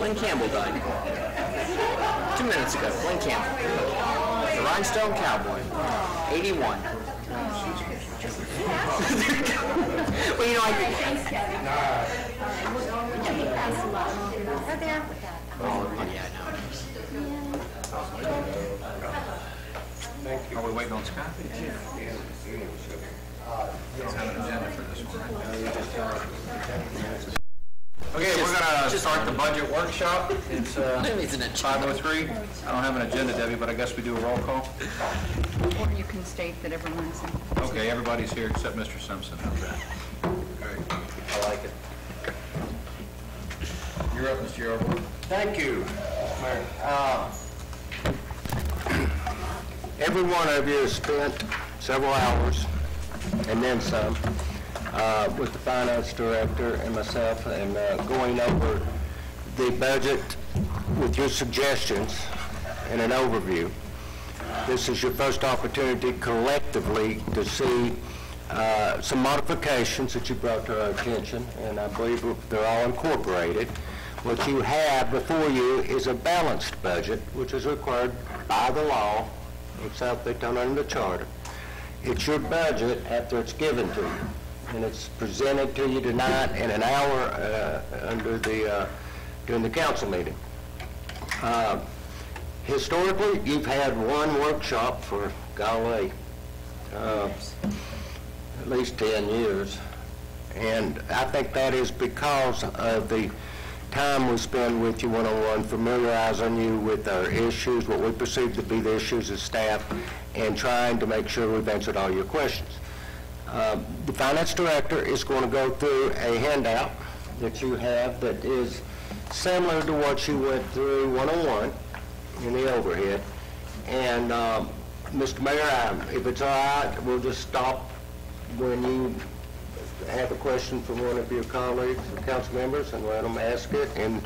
Glenn Campbell died. 2 minutes ago, Glenn Campbell. The Rhinestone Cowboy. 81. Well, you know, oh, yeah, I know. Thank you. Are we waiting on Scott? We don't have an agenda for this one, right? Okay, we're going to start the budget workshop. It's 5:03. I don't have an agenda, Debbie, but I guess we do a roll call. Or you can state that everyone's in. Okay, everybody's here except Mr. Simpson. How's that? Okay. I like it. You're up, Mr. Yarborough. Thank you, Mayor. Every one of you has spent several hours, and then some, with the finance director and myself, and going over the budget with your suggestions and an overview. This is your first opportunity collectively to see some modifications that you brought to our attention, and I believe they're all incorporated. What you have before you is a balanced budget, which is required by the law of South Daytona and the charter. It's your budget after it's given to you, and it's presented to you tonight in an hour during the council meeting. Historically, you've had one workshop for, golly, at least 10 years, and I think that is because of the time we spend with you one-on-one, familiarizing you with our issues, what we perceive to be the issues as staff, and trying to make sure we've answered all your questions. The finance director is going to go through a handout that you have that is similar to what you went through one-on-one in the overhead. And Mr. Mayor, if it's all right, we'll just stop when you have a question from one of your colleagues or council members and let them ask it and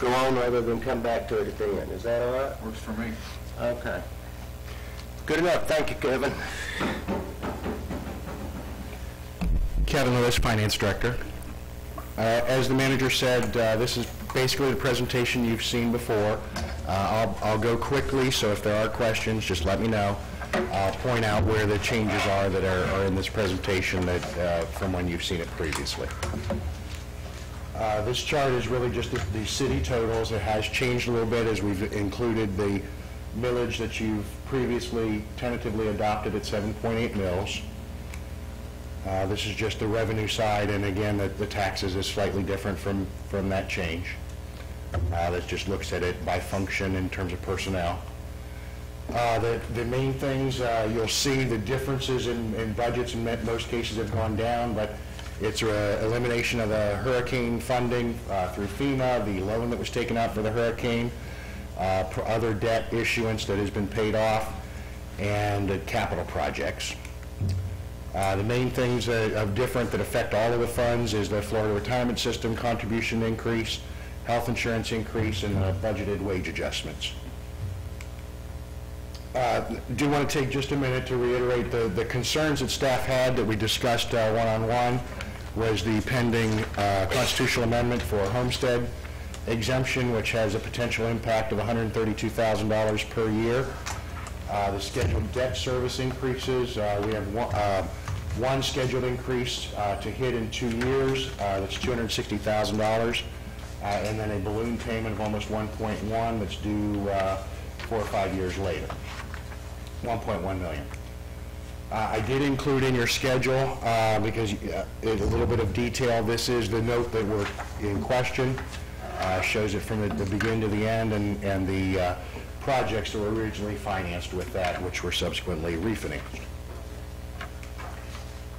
go on rather than come back to it at the end. Is that all right? Works for me. Okay. Good enough. Thank you, Kevin. Kevin Lewis, Finance Director. As the manager said, this is basically the presentation you've seen before. I'll go quickly, so if there are questions, just let me know. I'll point out where the changes are that are in this presentation that from when you've seen it previously. This chart is really just the city totals. It has changed a little bit as we've included the millage that you've previously tentatively adopted at 7.8 mils. This is just the revenue side, and again, the taxes is slightly different from that change. That just looks at it by function in terms of personnel. The main things, you'll see the differences in budgets in most cases have gone down, but it's elimination of the hurricane funding through FEMA, the loan that was taken out for the hurricane, other debt issuance that has been paid off, and capital projects. The main things of different that affect all of the funds is the Florida Retirement System contribution increase, health insurance increase, and budgeted wage adjustments. Do want to take just a minute to reiterate the concerns that staff had that we discussed one-on-one was the pending constitutional amendment for homestead exemption, which has a potential impact of $132,000 per year. The scheduled debt service increases, we have one scheduled increase to hit in 2 years, that's $260,000, and then a balloon payment of almost 1.1 that's due 4 or 5 years later, 1.1 million. I did include in your schedule, because a little bit of detail, this is the note that we're in question, shows it from the beginning to the end, and the projects that were originally financed with that, which were subsequently refinanced.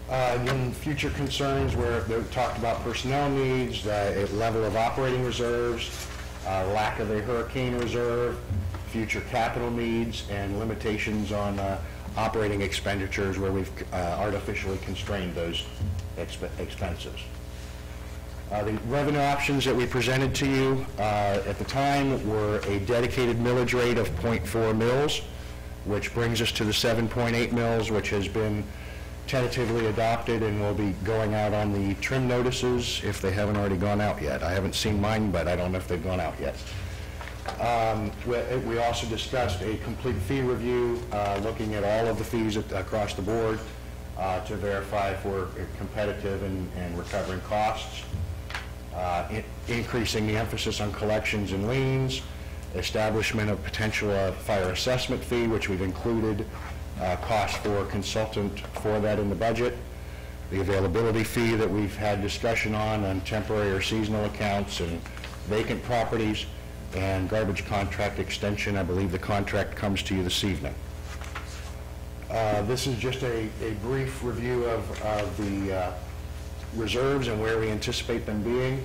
And then future concerns where they talked about personnel needs, level of operating reserves, lack of a hurricane reserve, future capital needs, and limitations on operating expenditures where we've artificially constrained those expenses. The revenue options that we presented to you at the time were a dedicated millage rate of 0.4 mils, which brings us to the 7.8 mils, which has been tentatively adopted and will be going out on the trim notices if they haven't already gone out yet. I haven't seen mine, but I don't know if they've gone out yet. We also discussed a complete fee review, looking at all of the fees across the board to verify if we're competitive and recovering costs, increasing the emphasis on collections and liens, establishment of potential fire assessment fee, which we've included cost for a consultant for that in the budget, the availability fee that we've had discussion on temporary or seasonal accounts and vacant properties, and garbage contract extension. I believe the contract comes to you this evening. This is just a brief review of the reserves and where we anticipate them being.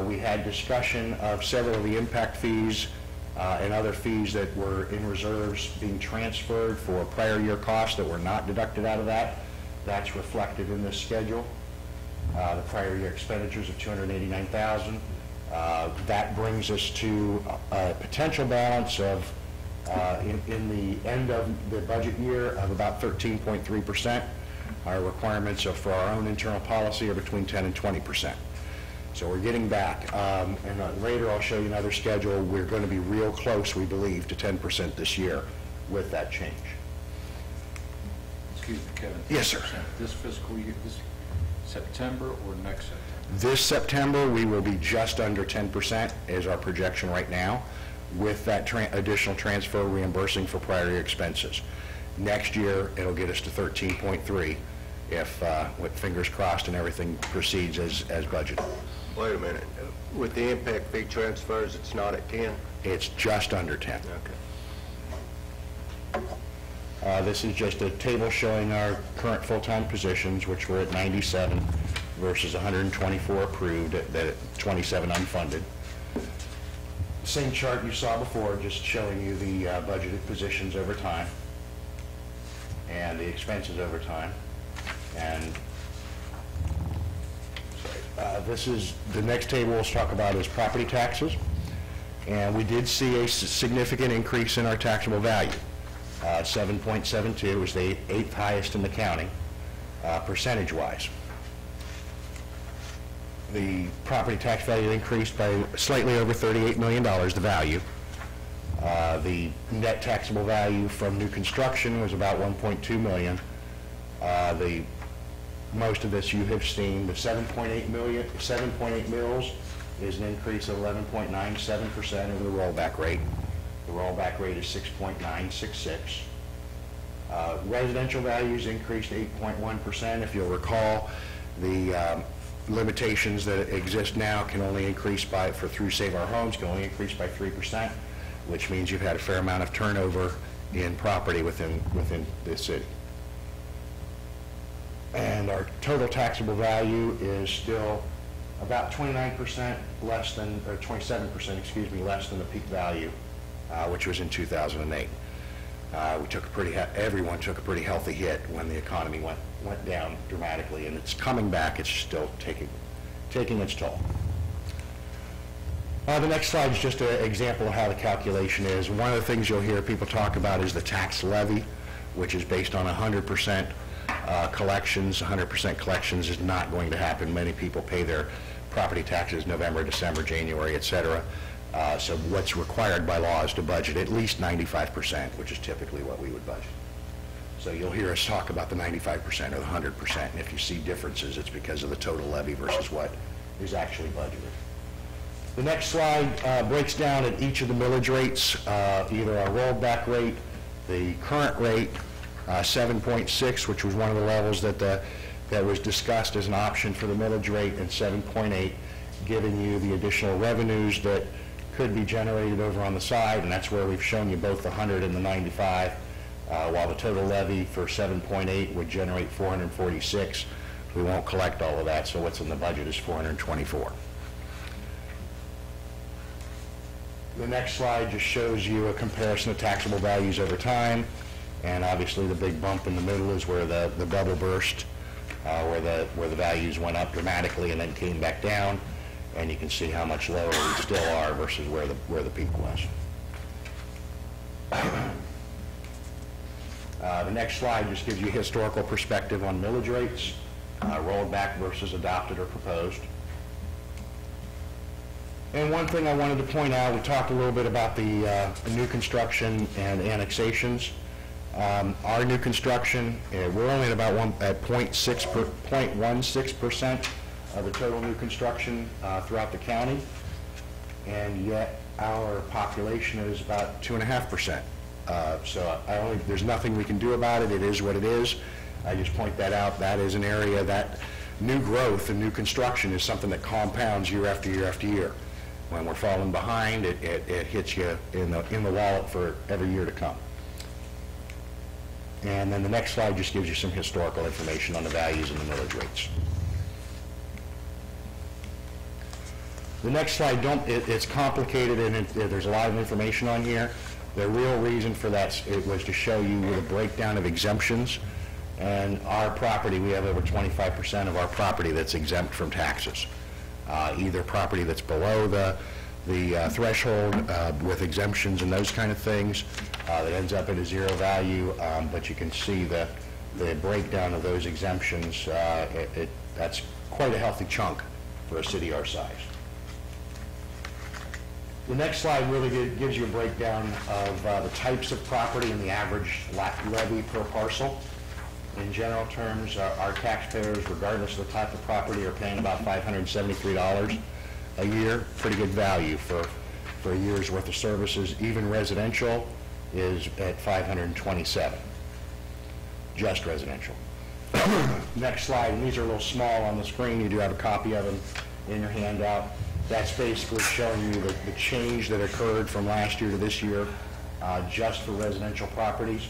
We had discussion of several of the impact fees and other fees that were in reserves being transferred for prior year costs that were not deducted out of that. That's reflected in this schedule. The prior year expenditures of $289,000. That brings us to a potential balance of, in the end of the budget year, of about 13.3%. Our requirements for our own internal policy are between 10 and 20%. So we're getting back. And later I'll show you another schedule. We're going to be real close, we believe, to 10% this year with that change. Excuse me, Kevin. Yes, sir. This fiscal year, this September or next September? This September, we will be just under 10% is our projection right now, with that additional transfer reimbursing for prior year expenses. Next year, it'll get us to 13.3 if, with fingers crossed and everything proceeds as budgeted. Wait a minute. With the impact fee transfers, it's not at 10? It's just under 10. Okay. This is just a table showing our current full-time positions, which were at 97 versus 124 approved, at 27 unfunded. Same chart you saw before, just showing you the budgeted positions over time and the expenses over time. And this is the next table we'll talk about is property taxes. And we did see a significant increase in our taxable value. 7.72 was the 8th highest in the county, percentage-wise. The property tax value increased by slightly over $38 million, the value. The net taxable value from new construction was about $1.2 million. Most of this you have seen. The 7.8 mills is an increase of 11.97% over the rollback rate. The rollback rate is 6.966. Residential values increased 8.1%. If you'll recall, the limitations that exist now can only increase by, through Save Our Homes, can only increase by 3%, which means you've had a fair amount of turnover in property within the city. And our total taxable value is still about 29% less than, or 27%, excuse me, less than the peak value, which was in 2008. We took everyone took a pretty healthy hit when the economy went down dramatically, and it's coming back. It's still taking its toll. The next slide is just an example of how the calculation is. One of the things you'll hear people talk about is the tax levy, which is based on 100% collections. 100% collections is not going to happen. Many people pay their property taxes November, December, January, etc. So what's required by law is to budget at least 95%, which is typically what we would budget. So you'll hear us talk about the 95% or the 100%, and if you see differences, it's because of the total levy versus what is actually budgeted. The next slide breaks down at each of the millage rates, either our rollback rate, the current rate, 7.6, which was one of the levels that was discussed as an option for the millage rate, and 7.8, giving you the additional revenues that could be generated over on the side, and that's where we've shown you both the 100 and the 95, while the total levy for 7.8 would generate 446. We won't collect all of that, so what's in the budget is 424. The next slide just shows you a comparison of taxable values over time, and obviously the big bump in the middle is where the bubble burst, where the values went up dramatically and then came back down, and you can see how much lower we still are versus where the peak was. The next slide just gives you historical perspective on millage rates, rolled back versus adopted or proposed. And one thing I wanted to point out, we talked a little bit about the new construction and annexations. Our new construction, we're only at about 0.16% of the total new construction throughout the county, and yet our population is about 2.5%. So there's nothing we can do about it. It is what it is. I just point that out. That is an area that new growth and new construction is something that compounds year after year after year. When we're falling behind, it hits you in the wallet for every year to come. And then the next slide just gives you some historical information on the values and the millage rates. The next slide, it's complicated and there's a lot of information on here. The real reason for that was to show you the breakdown of exemptions. And our property, we have over 25% of our property that's exempt from taxes. Either property that's below the threshold with exemptions and those kind of things that ends up at a zero value, but you can see the breakdown of those exemptions. That's quite a healthy chunk for a city our size. The next slide really gives you a breakdown of the types of property and the average levy per parcel. In general terms, our taxpayers, regardless of the type of property, are paying about $573 a year. Pretty good value for a year's worth of services. Even residential is at $527, just residential. Next slide, and these are a little small on the screen. You do have a copy of them in your handout. That's basically showing you the change that occurred from last year to this year just for residential properties.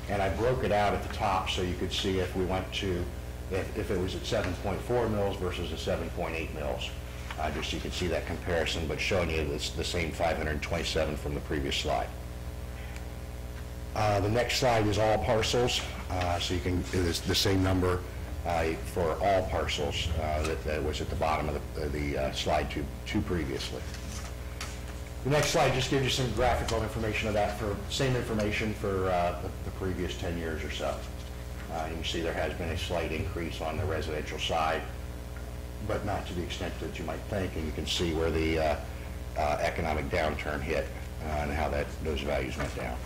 And I broke it out at the top so you could see if we went to, if it was at 7.4 mils versus a 7.8 mils. Just so you can see that comparison, but showing you it's the same 527 from the previous slide. The next slide is all parcels, so you can, it's the same number for all parcels that was at the bottom of the slide two previously. The next slide just gives you some graphical information of that, for same information for the previous 10 years or so. You can see there has been a slight increase on the residential side, but not to the extent that you might think, and you can see where the economic downturn hit and how those values went down.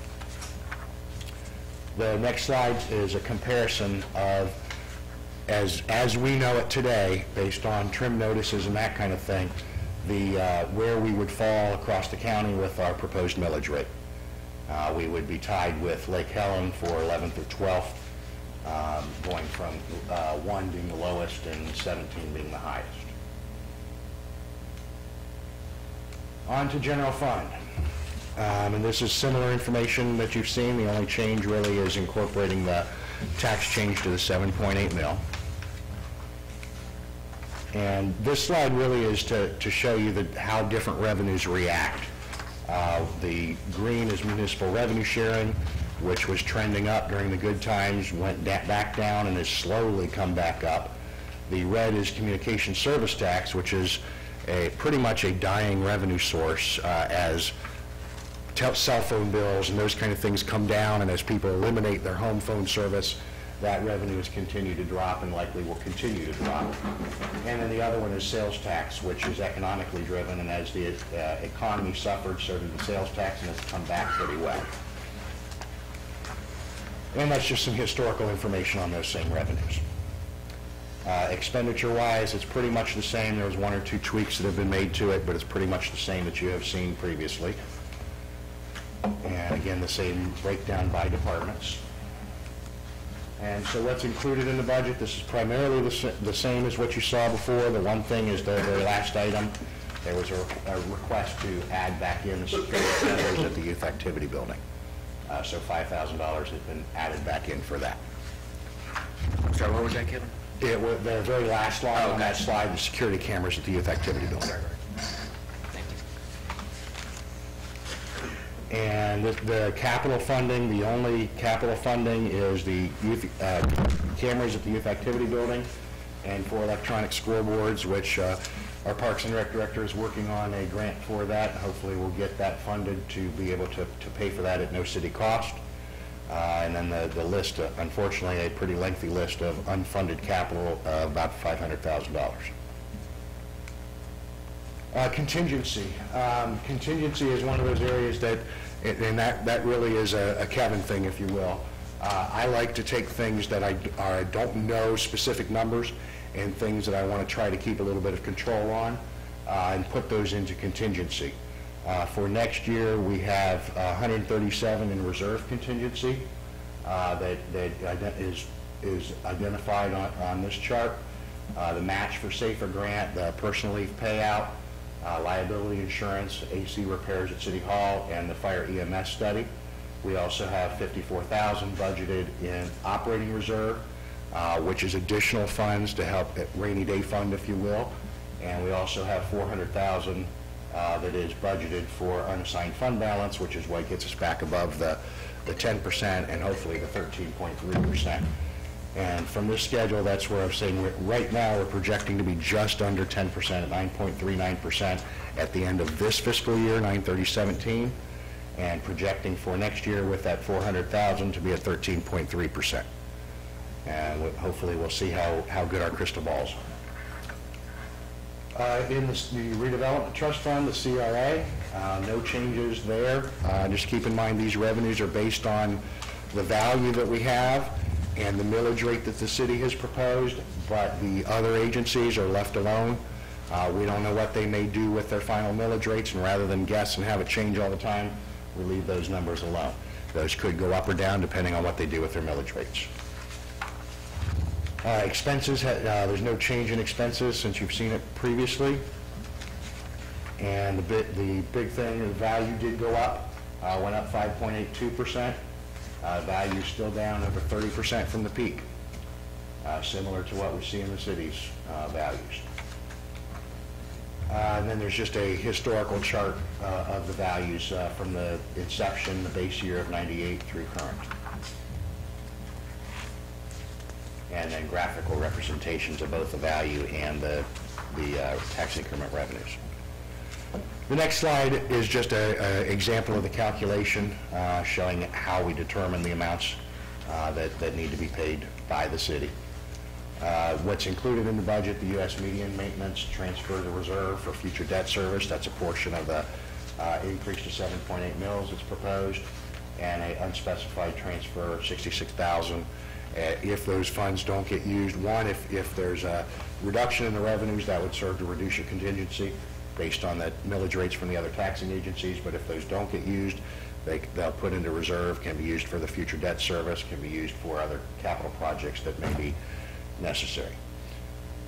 The next slide is a comparison of, as we know it today, based on trim notices and that kind of thing, where we would fall across the county with our proposed millage rate. We would be tied with Lake Helen for 11th or 12th, going from 1 being the lowest and 17 being the highest. On to general fund. And this is similar information that you've seen. The only change really is incorporating the tax change to the 7.8 mil. And this slide really is to show you how different revenues react. The green is municipal revenue sharing, which was trending up during the good times, went back down and has slowly come back up. The red is communication service tax, which is pretty much a dying revenue source as cell phone bills and those kind of things come down, and as people eliminate their home phone service, that revenue has continued to drop and likely will continue to drop. And then the other one is sales tax, which is economically driven, and as the economy suffered, so did the sales tax, and it's come back pretty well. And that's just some historical information on those same revenues. Expenditure-wise, it's pretty much the same. There's one or two tweaks that have been made to it, but it's pretty much the same that you have seen previously. And again, the same breakdown by departments. And so what's included in the budget, this is primarily the same as what you saw before. The one thing is the very last item. There was a request to add back in the security centers at the Youth Activity Building. So $5,000 has been added back in for that. I'm sorry, what was that, Kevin? It was the very last line on that slide, the security cameras at the Youth Activity Building. Thank you. And the capital funding, the only capital funding is the youth cameras at the Youth Activity Building and 4 electronic scoreboards, which our Parks and Rec Director is working on a grant for that. Hopefully we'll get that funded to be able to pay for that at no city cost. And then the list, unfortunately, a pretty lengthy list of unfunded capital, about $500,000. Contingency. Contingency is one of those areas that, and that really is a Kevin thing, if you will. I like to take things that I don't know specific numbers and things that I want to try to keep a little bit of control on and put those into contingency. For next year, we have 137 in reserve contingency that is identified on this chart. The match for SAFER grant, the personal leave payout, liability insurance, AC repairs at City Hall, and the fire EMS study. We also have $54,000 budgeted in operating reserve, which is additional funds to help at rainy day fund, if you will. And we also have $400,000 that is budgeted for unassigned fund balance, which is what gets us back above the 10% and hopefully the 13.3%. And from this schedule, that's where I'm saying right now we're projecting to be just under 10% at 9.39% at the end of this fiscal year, 9/30/17, and projecting for next year with that $400,000 to be at 13.3%. And hopefully we'll see how good our crystal balls are. In the redevelopment trust fund, the CRA, no changes there. Just keep in mind these revenues are based on the value that we have and the millage rate that the city has proposed, but the other agencies are left alone. We don't know what they may do with their final millage rates, and rather than guess and have it change all the time, we leave those numbers alone. Those could go up or down depending on what they do with their millage rates. Expenses, there's no change in expenses since you've seen it previously. And the big thing, the value did go up, went up 5.82%. Value still down over 30% from the peak, similar to what we see in the city's values. And then there's just a historical chart of the values from the inception, the base year of 98 through current. And then graphical representations of both the value and the tax increment revenues. The next slide is just an example of the calculation showing how we determine the amounts that need to be paid by the city. What's included in the budget, the U.S. median maintenance, transfer to reserve for future debt service, that's a portion of the increase to 7.8 mils that's proposed, and an unspecified transfer of $66,000. If those funds don't get used, if there's a reduction in the revenues, that would serve to reduce your contingency based on the millage rates from the other taxing agencies, but if those don't get used, they'll put into reserve, can be used for the future debt service, can be used for other capital projects that may be necessary.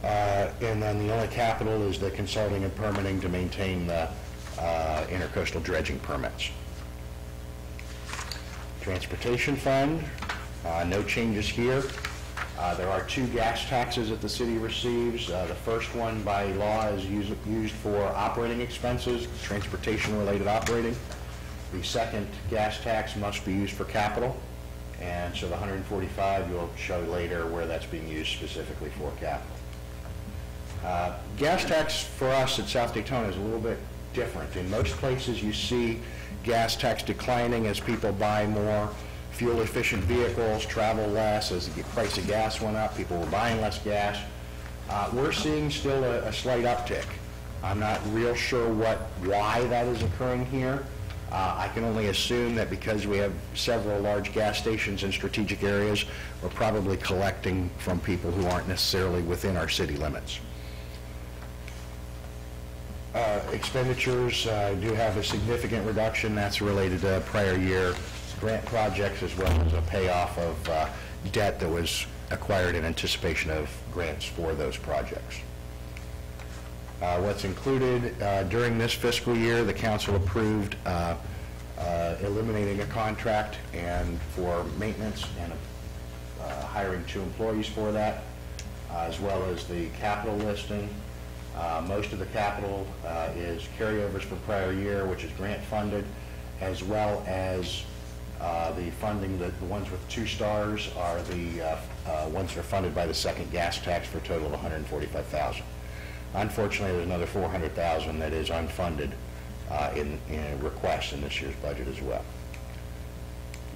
And then the only capital is the consulting and permitting to maintain the intercoastal dredging permits. Transportation fund, no changes here. There are 2 gas taxes that the city receives. The first one by law is used for operating expenses, transportation-related operating. The second gas tax must be used for capital, and so the 145 you'll show later where that's being used specifically for capital. Gas tax for us at South Daytona is a little bit different. In most places you see gas tax declining as people buy more fuel-efficient vehicles, travel less. As the price of gas went up, people were buying less gas. We're seeing still a slight uptick. I'm not real sure why that is occurring here. I can only assume that because we have several large gas stations in strategic areas, we're probably collecting from people who aren't necessarily within our city limits. Expenditures do have a significant reduction. That's related to prior year grant projects as well as a payoff of debt that was acquired in anticipation of grants for those projects. What's included during this fiscal year, the council approved eliminating a contract and for maintenance and hiring 2 employees for that, as well as the capital listing. Most of the capital is carryovers from prior year, which is grant funded, as well as the funding, the ones with 2 stars are the ones that are funded by the second gas tax for a total of $145,000. Unfortunately, there's another $400,000 that is unfunded in requests in this year's budget as well.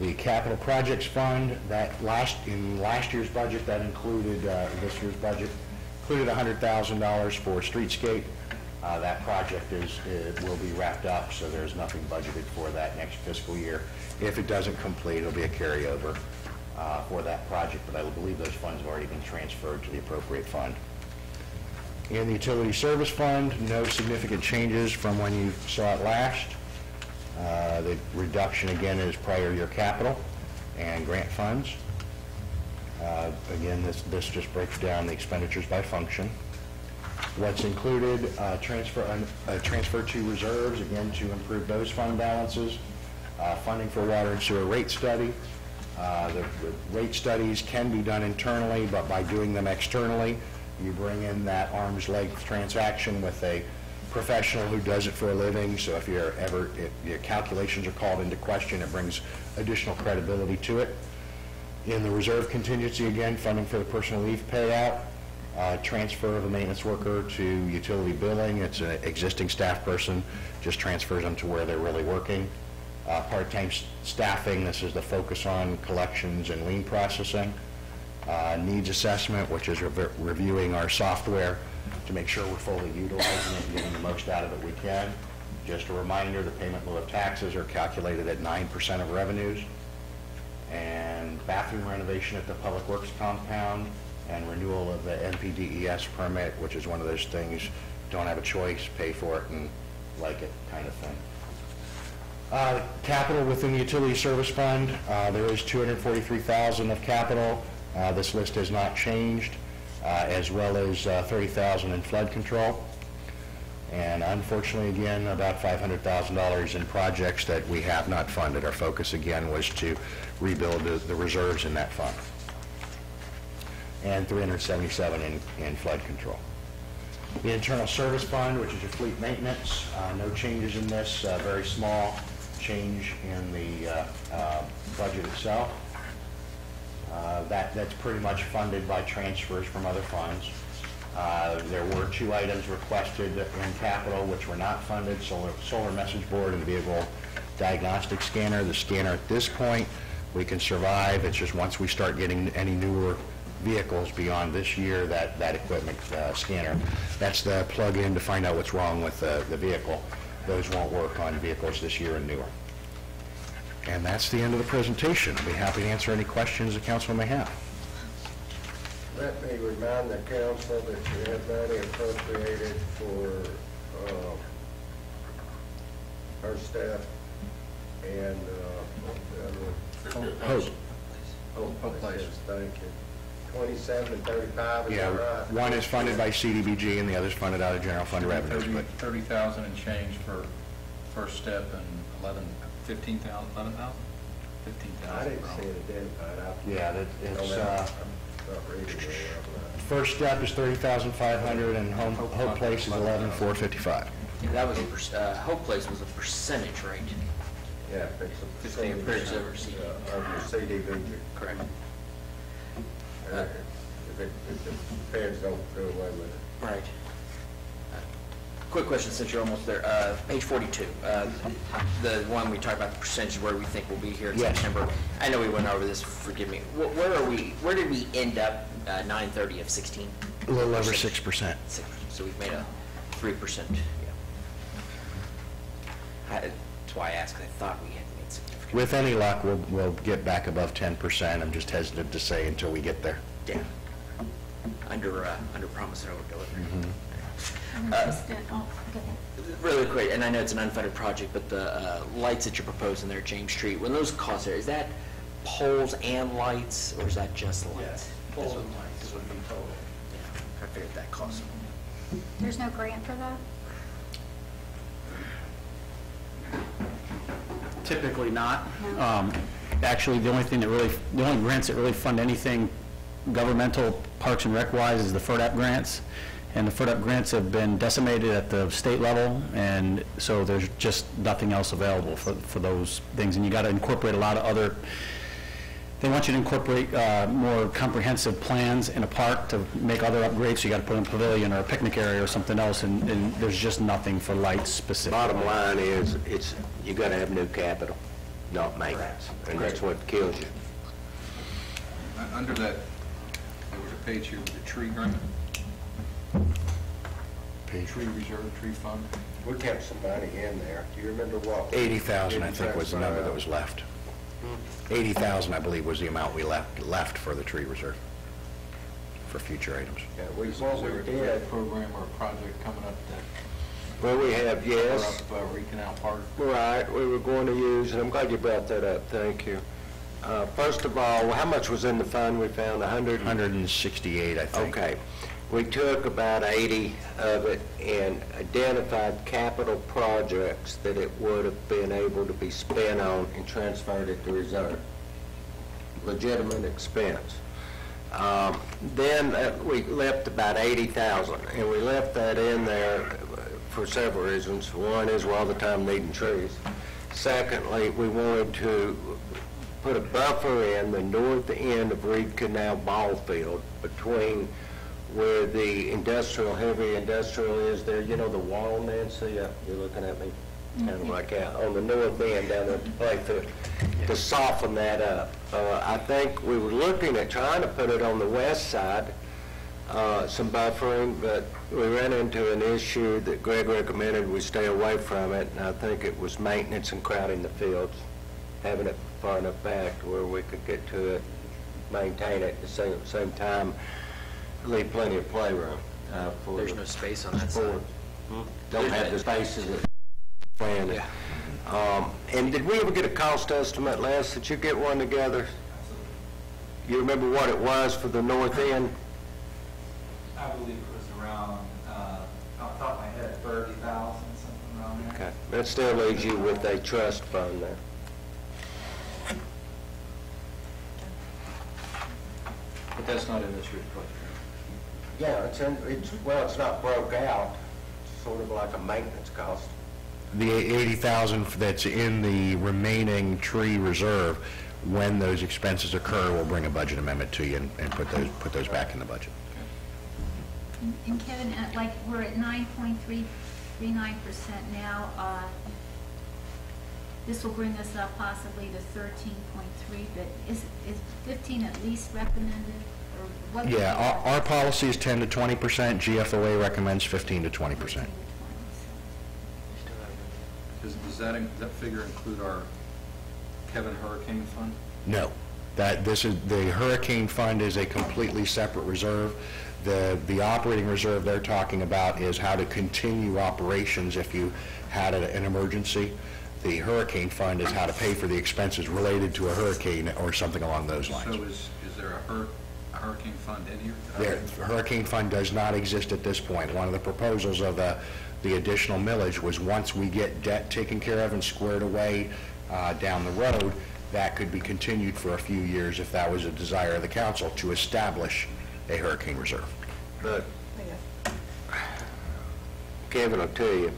The capital projects fund, in last year's budget, that included, this year's budget, included $100,000 for streetscape. That project will be wrapped up, so there's nothing budgeted for that next fiscal year. If it doesn't complete, it'll be a carryover for that project, but I believe those funds have already been transferred to the appropriate fund. In the utility service fund, no significant changes from when you saw it last. The reduction again is prior year capital and grant funds. Again, this just breaks down the expenditures by function. What's included, transfer to reserves, again to improve those fund balances. Funding for water and sewer rate study. The rate studies can be done internally, but by doing them externally, you bring in that arm's length transaction with a professional who does it for a living, so if your calculations are called into question, it brings additional credibility to it. In the reserve contingency, again, funding for the personal leave payout, transfer of a maintenance worker to utility billing. It's an existing staff person, just transfers them to where they're really working. Part-time staffing, this is the focus on collections and lien processing. Needs assessment, which is reviewing our software to make sure we're fully utilizing it and getting the most out of it we can. Just a reminder, the payment in lieu of taxes are calculated at 9% of revenues. And bathroom renovation at the Public Works compound and renewal of the NPDES permit, which is one of those things, don't have a choice, pay for it and like it kind of thing. Capital within the utility service fund, there is $243,000 of capital. This list has not changed, as well as $30,000 in flood control. And unfortunately, again, about $500,000 in projects that we have not funded. Our focus, again, was to rebuild the reserves in that fund. And $377,000 in flood control. The internal service fund, which is your fleet maintenance, no changes in this, very small change in the budget itself. That's pretty much funded by transfers from other funds. There were 2 items requested in capital which were not funded, solar message board and the vehicle diagnostic scanner. The scanner at this point, we can survive. It's just once we start getting any newer vehicles beyond this year, that equipment scanner, that's the plug-in to find out what's wrong with the vehicle. Those won't work on vehicles this year and newer. And that's the end of the presentation. I'll be happy to answer any questions the council may have. Let me remind the council that you have money appropriated for our staff and Hope Place. Thank you. 27 and 35, is that right? One is funded by CDBG and the other is funded out of general fund revenues. 30,000 and change for first step and 15,000, 11,000? 15,000. I didn't see it identified. Yeah, it's first step is 30,500 and Hope Place is 11,455. Yeah, that was Hope Place was a percentage, right? Yeah, it's a percentage over of your CDBG. Correct. If the feds don't do away with it. Right. Quick question, since you're almost there. Page 42, the one we talked about the percentage where we think we'll be here in September. I know we went over this. Forgive me. Where did we end up? 9/30 of 16. A little over 6%. So we've made a 3%. Yeah. That's why I asked. I thought we had made significant. With any luck, we'll get back above 10%. I'm just hesitant to say until we get there. Yeah. Under promise and over delivery. Mm-hmm. Really quick, and I know it's an unfunded project, but the lights that you're proposing there at James Street, when those costs there, is that poles and lights, or is that just lights? Yes, poles and lights would be total. Yeah, I figured that cost. There's no grant for that? Typically not. No. Actually, the only grants that really fund anything governmental Parks and Rec wise is the FERDAP grants. And the FERDAP grants have been decimated at the state level, and so there's just nothing else available for those things. And you got to incorporate a lot of other, they want you to incorporate more comprehensive plans in a park to make other upgrades. So you got to put in a pavilion or a picnic area or something else, and there's just nothing for lights specific. Bottom line is, you got to have new capital. not maintenance. And that's what kills you. Under that, there was a page here with the tree grant, tree reserve, tree fund. We kept some money in there. Do you remember what? 80,000, I think, was the number that was left. 80,000, I believe, was the amount we left for the tree reserve, for future items. Yeah, Is there a program or a project coming up that, Well, we have, yes. up Reed Canal Park? Right, we were going to use, and I'm glad you brought that up, thank you. First of all, how much was in the fund we found? 168, I think. Okay. We took about 80 of it and identified capital projects that it would have been able to be spent on and transferred it to reserve. Legitimate expense. Then we left about 80,000, and we left that in there for several reasons. One is we're all the time needing trees. Secondly, we wanted to put a buffer in the north end of Reed Canal ball field between where the heavy industrial is there, you know, the wall, Nancy, you're looking at me kind of like that, on the north end down at the play field, to soften that up. I think we were looking at trying to put it on the west side, some buffering, but we ran into an issue that Greg recommended we stay away from it, and I think it was maintenance and crowding the fields, having it far enough back to where we could get to it, maintain it at the same time, leave plenty of playroom for There's no space on that side. Don't have the spaces that planned. Yeah. And did we ever get a cost estimate, Les? Did you get one together? You remember what it was for the north end? I believe it was around, off the top of my head, 30,000, something around there. Okay. That still leaves you with a trust fund there. But that's not in this year's budget. Yeah, it's not broke out. It's sort of like a maintenance cost. The 80,000 that's in the remaining tree reserve, when those expenses occur, we'll bring a budget amendment to you and put those back in the budget. And Kevin, like, we're at 9.339% now. This will bring us up possibly to 13.3, but is 15 at least recommended? Or what? Yeah, our policy is 10 to 20%. GFOA recommends 15 to 20%. Does that figure include our Kevin Hurricane Fund? No. The Hurricane Fund is a completely separate reserve. The operating reserve they're talking about is how to continue operations if you had an emergency. The Hurricane Fund is how to pay for the expenses related to a hurricane or something along those lines. So is there a Hurricane Fund in here? The Hurricane Fund does not exist at this point. One of the proposals of the additional millage was once we get debt taken care of and squared away down the road, that could be continued for a few years if that was a desire of the council to establish a hurricane reserve. But Kevin, I'll tell you,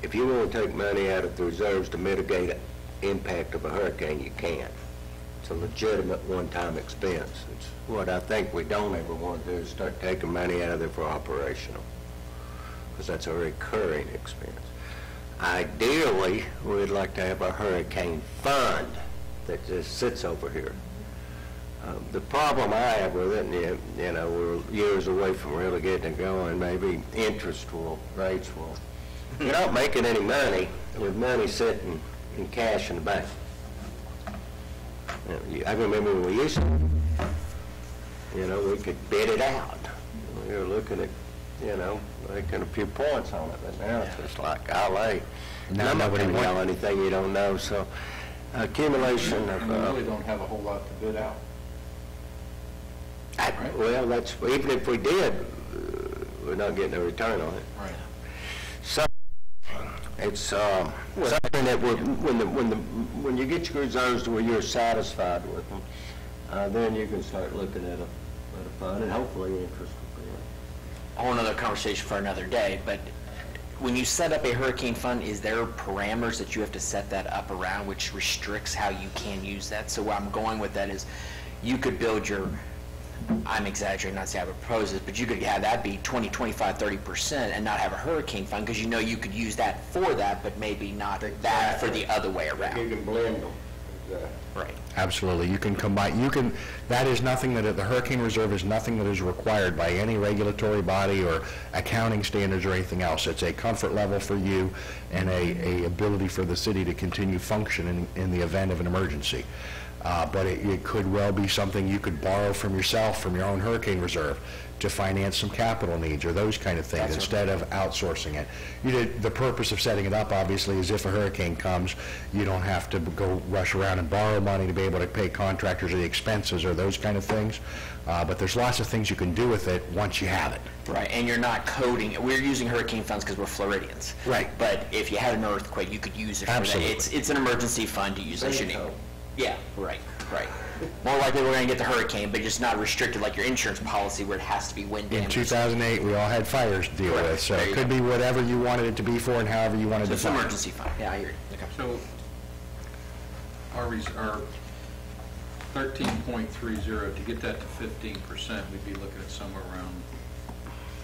if you want to take money out of the reserves to mitigate the impact of a hurricane, you can. It's a legitimate one-time expense. It's what I think we don't ever want to do is start taking money out of there for operational, because that's a recurring expense. Ideally, we'd like to have a hurricane fund that just sits over here. The problem I have with it, and you know, we're years away from really getting it going, maybe rates will. You're not making any money with money sitting in cash in the bank. I remember when we used to, you know, we could bid it out. We were looking at, you know, making a few points on it, but now it's just like, golly. Now nobody wants anything you don't know, so accumulation of... And we really don't have a whole lot to bid out. Right. Well, that's, even if we did, we're not getting a return on it. Right. So, it's something that when you get your reserves to where you're satisfied with them, then you can start looking at a fund, and hopefully interest will be in. A whole nother conversation for another day, but when you set up a hurricane fund, is there parameters that you have to set that up around which restricts how you can use that? So where I'm going with that is you could build your I'm exaggerating, not saying I would propose this, but you could have that be 20, 25, 30% and not have a hurricane fund, because you know you could use that for that, but maybe not that for the other way You around. can blend them. Right. Absolutely. You can combine, that is nothing that, the hurricane reserve is nothing that is required by any regulatory body or accounting standards or anything else. It's a comfort level for you and a ability for the city to continue functioning in the event of an emergency. But it could well be something you could borrow from yourself, from your own hurricane reserve, to finance some capital needs or those kind of things, instead of outsourcing it. The purpose of setting it up, obviously, is if a hurricane comes, you don't have to go rush around and borrow money to be able to pay contractors or the expenses or those kind of things. But there's lots of things you can do with it once you have it. Right, and you're not coding, we're using hurricane funds because we're Floridians. Right. But if you had an earthquake, you could use it for that. Absolutely. It's an emergency fund to use. Daytona. Yeah, right. More likely we're going to get the hurricane, but just not restricted like your insurance policy where it has to be wind In damage. 2008, we all had fires to deal with, so There it you could go. be whatever you wanted it to be for and however you wanted So to it's fund an it. emergency fund. Yeah, I hear you. Okay. So our 13.30, to get that to 15%, we'd be looking at somewhere around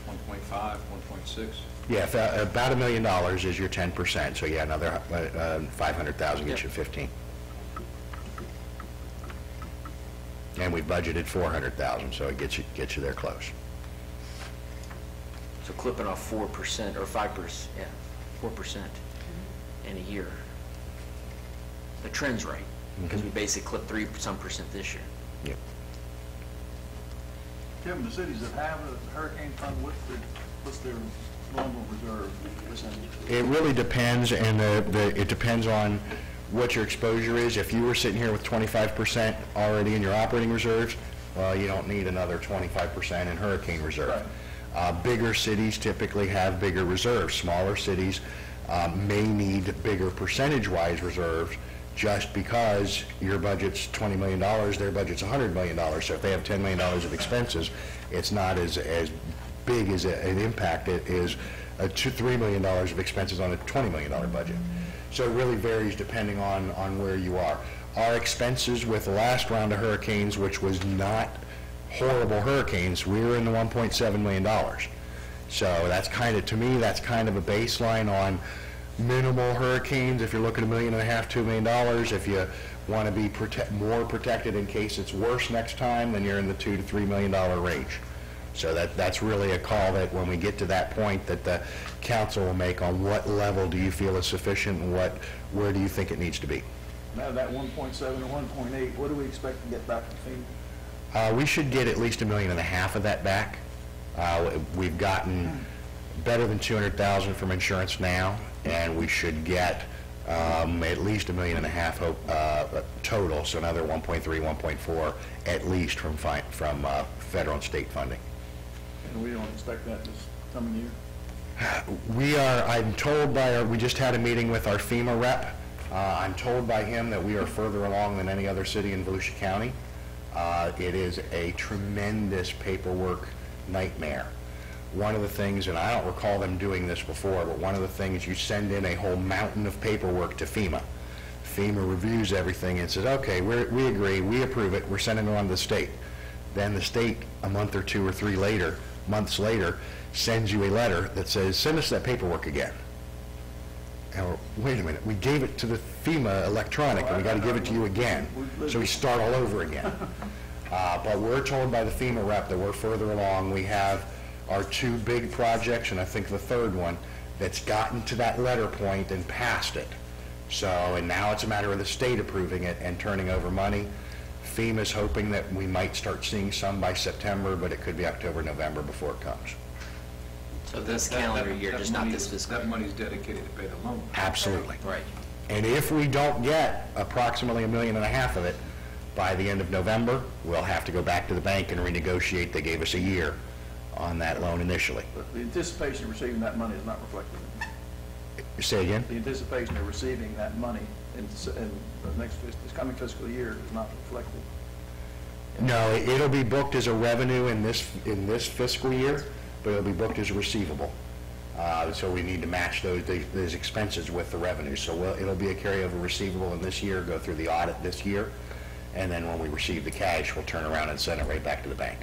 1.5, 1.6. Yeah, about $1 million is your 10%, so yeah, another 500,000 gets you 15. And we budgeted 400,000, so it gets you there close. So clipping off 4% or 5%, yeah, 4% in a year. The trend's right, because we basically clipped 3% this year. Yeah. Kevin, the cities that have a hurricane fund, what's their normal reserve percentage? It really depends, and it depends on what your exposure is. If you were sitting here with 25% already in your operating reserves, well, you don't need another 25% in hurricane reserve. Bigger cities typically have bigger reserves. Smaller cities may need bigger percentage-wise reserves, just because your budget's $20 million, their budget's $100 million. So if they have $10 million of expenses, it's not as big as an impact it is $3 million of expenses on a $20 million budget. So it really varies depending on where you are. Our expenses with the last round of hurricanes, which was not horrible hurricanes, we were in the $1.7 million. So that's kind of, to me, that's kind of a baseline on minimal hurricanes. If you're looking at $1.5 million, $2 million, if you want to be more protected in case it's worse next time, then you're in the $2 to $3 million range. So that's really a call that when we get to that point that the council will make on what level do you feel is sufficient and where do you think it needs to be. Now that 1.7 or 1.8, what do we expect to get back from FEMA? We should get at least $1.5 million of that back. We've gotten better than $200,000 from insurance now, and we should get at least $1.5 million total, so another 1.3, 1.4 at least from federal and state funding. And we don't expect that this coming year? I'm told we just had a meeting with our FEMA rep. I'm told by him that we are further along than any other city in Volusia County. It is a tremendous paperwork nightmare. One of the things, and I don't recall them doing this before, but one of the things, you send in a whole mountain of paperwork to FEMA. FEMA reviews everything and says, okay, we agree, we approve it, we're sending it on to the state. Then the state, a month or 2 or 3 months later, sends you a letter that says, send us that paperwork again. And wait a minute, we gave it to the FEMA electronic, and we got to give it to you again. So we start all over again. But we're told by the FEMA rep that we're further along. We have our 2 big projects, and I think the third one, that's gotten to that letter point and passed it. So, and now it's a matter of the state approving it and turning over money. FEMA's hoping that we might start seeing some by September, but it could be October, November before it comes. So this calendar year, just not this fiscal year. That money's dedicated to pay the loan. Absolutely. Right. And if we don't get approximately $1.5 million of it by the end of November, we'll have to go back to the bank and renegotiate. They gave us a year on that loan initially. But the anticipation of receiving that money is not reflected. Say again? The anticipation of receiving that money in this coming fiscal year is not reflected. No, it'll be booked as a revenue in this fiscal year, but it'll be booked as a receivable. So we need to match those expenses with the revenue. So it'll be a carryover receivable in this year, go through the audit this year, and then when we receive the cash, we'll turn around and send it right back to the bank.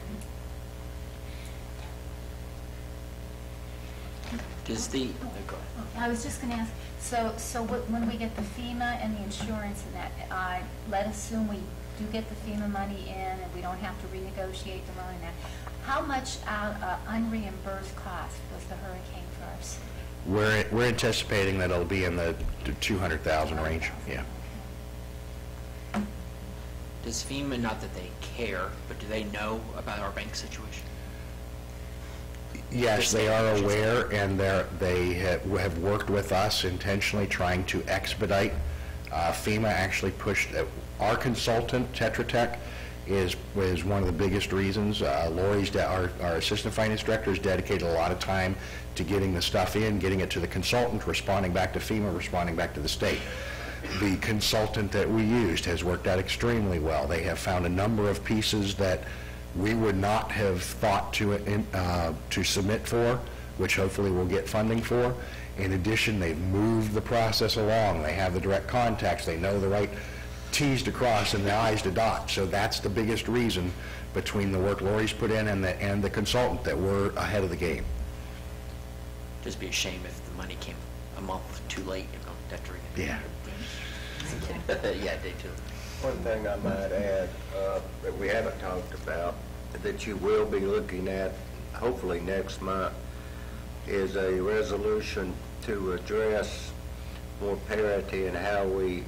Does the, go ahead. I was just going to ask, when we get the FEMA and the insurance and that, let's assume we do get the FEMA money in and we don't have to renegotiate the loan and that, how much unreimbursed cost was the hurricane for us? We're anticipating that it'll be in the 200,000 range, yeah. Does FEMA, not that they care, but do they know about our bank situation? Yes, they are aware, and they have worked with us intentionally trying to expedite. FEMA actually pushed, our consultant, Tetra Tech, is one of the biggest reasons. Lori's, our assistant finance director, has dedicated a lot of time to getting the stuff in, getting it to the consultant, responding back to FEMA, responding back to the state. The consultant that we used has worked out extremely well. They have found a number of pieces that we would not have thought to submit for, which hopefully we'll get funding for. In addition, they've moved the process along. They have the direct contacts. They know the right T's to cross and the I's to dot. So that's the biggest reason between the work Lori's put in and the consultant that we're ahead of the game. Just be a shame if the money came a month too late, you know, that during the Yeah. yeah, Daytona. One thing I might add that we haven't talked about, that you will be looking at hopefully next month, is a resolution to address more parity in how we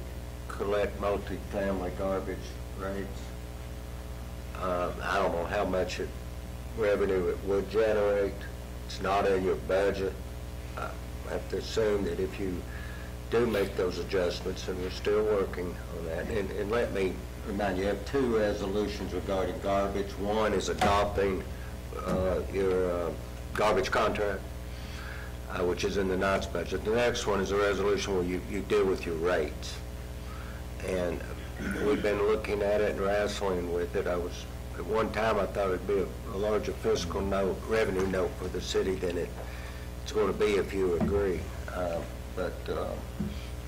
collect multi-family garbage rates. I don't know how much revenue it would generate. It's not in your budget. I have to assume that if you do make those adjustments, and we're still working on that. And let me remind you, you have two resolutions regarding garbage. One is adopting your garbage contract, which is in the NOTS budget. The next one is a resolution where you deal with your rates. And we've been looking at it and wrestling with it. At one time, I thought it'd be a larger fiscal revenue note for the city than it's going to be if you agree. But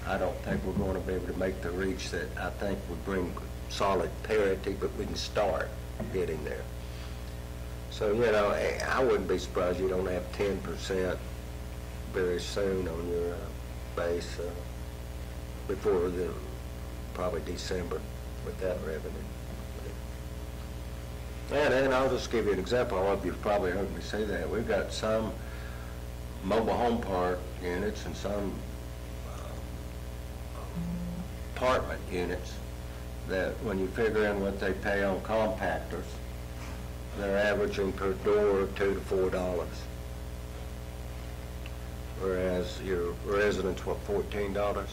I don't think we're going to be able to make the reach that I think would bring solid parity, but we can start getting there. So, you know, I wouldn't be surprised you don't have 10% very soon on your base before probably December with that revenue. And I'll just give you an example. All of you have probably heard me say that. We've got some mobile home park units and some apartment units that when you figure in what they pay on compactors, they're averaging per door $2 to $4. Whereas your residents, what, $14?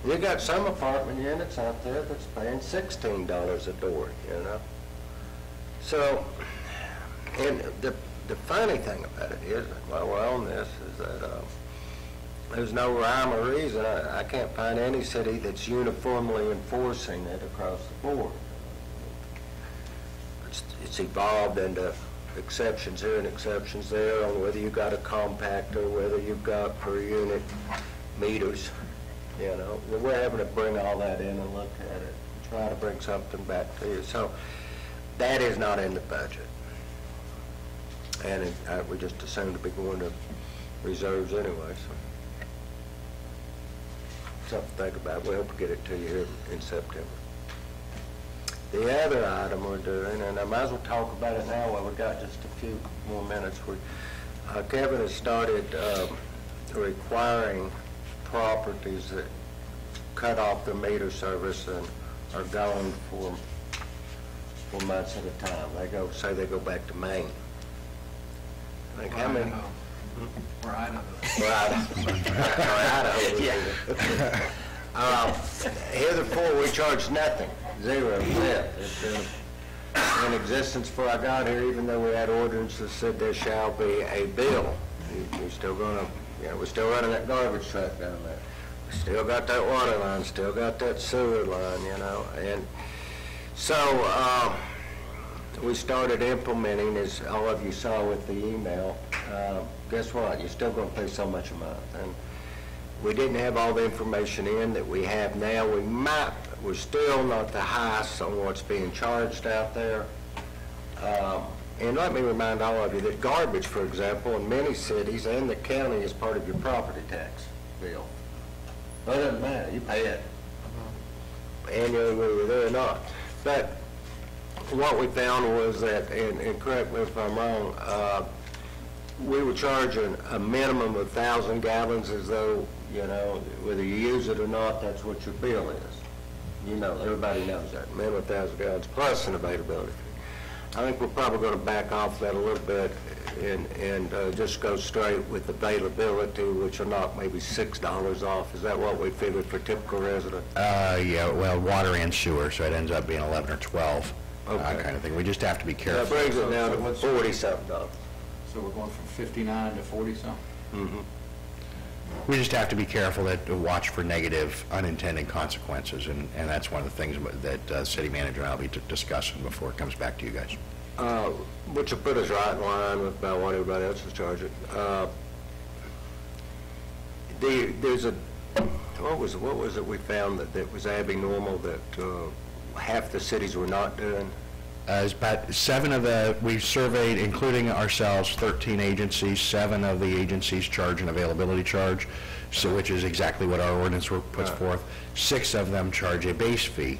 You got some apartment units out there that's paying $16 a door, you know. So, and the funny thing about it is, while we're on this, is that there's no rhyme or reason. I can't find any city that's uniformly enforcing it across the board. It's evolved into exceptions here and exceptions there on whether you've got a compactor, whether you've got per unit meters, you know. We're having to bring all that in and look at it, try to bring something back to you. So that is not in the budget. And we just assumed to be going to reserves anyway, so. Something to think about. We hope to get it to you here in September. The other item we're doing, and I might as well talk about it now while we've got just a few more minutes. Kevin has started requiring properties that cut off their meter service and are gone for months at a time. They go back to Maine. I think how many? Or Idaho. Heretofore, we charged nothing, zero, zip. It's been in existence before I got here, even though we had ordinance that said there shall be a bill. We're still we're still running that garbage truck down there. We still got that water line, still got that sewer line, you know. And so we started implementing, as all of you saw with the email. Guess what? You're still going to pay so much a month. we didn't have all the information in that we have now. We're still not the highest on what's being charged out there. And let me remind all of you that garbage, for example, in many cities and the county is part of your property tax bill. But it doesn't matter, you pay it annually whether you're there or not. But what we found was that, and correct me if I'm wrong, we were charging a minimum of 1,000 gallons as though, you know, whether you use it or not, that's what your bill is. You know, everybody knows that, minimum of 1,000 gallons plus an availability fee. I think we're probably going to back off that a little bit and just go straight with availability, which will knock maybe $6 off. Is that what we figured for typical resident? Yeah, well, water and sewer, so it ends up being 11 or 12, Okay. kind of thing. We just have to be That careful. brings it down to $40-something. So we're going from 59 to 40-something? Mm-hmm. We just have to be careful to watch for negative unintended consequences, and that's one of the things that city manager and I will be discussing before it comes back to you guys. Which will put us right in line with about what everybody else is charging. There's a, what was it we found that was abnormal that half the cities were not doing? It's about 7 of the, we've surveyed, including ourselves, 13 agencies. 7 of the agencies charge an availability charge, so which is exactly what our ordinance puts forth. 6 of them charge a base fee.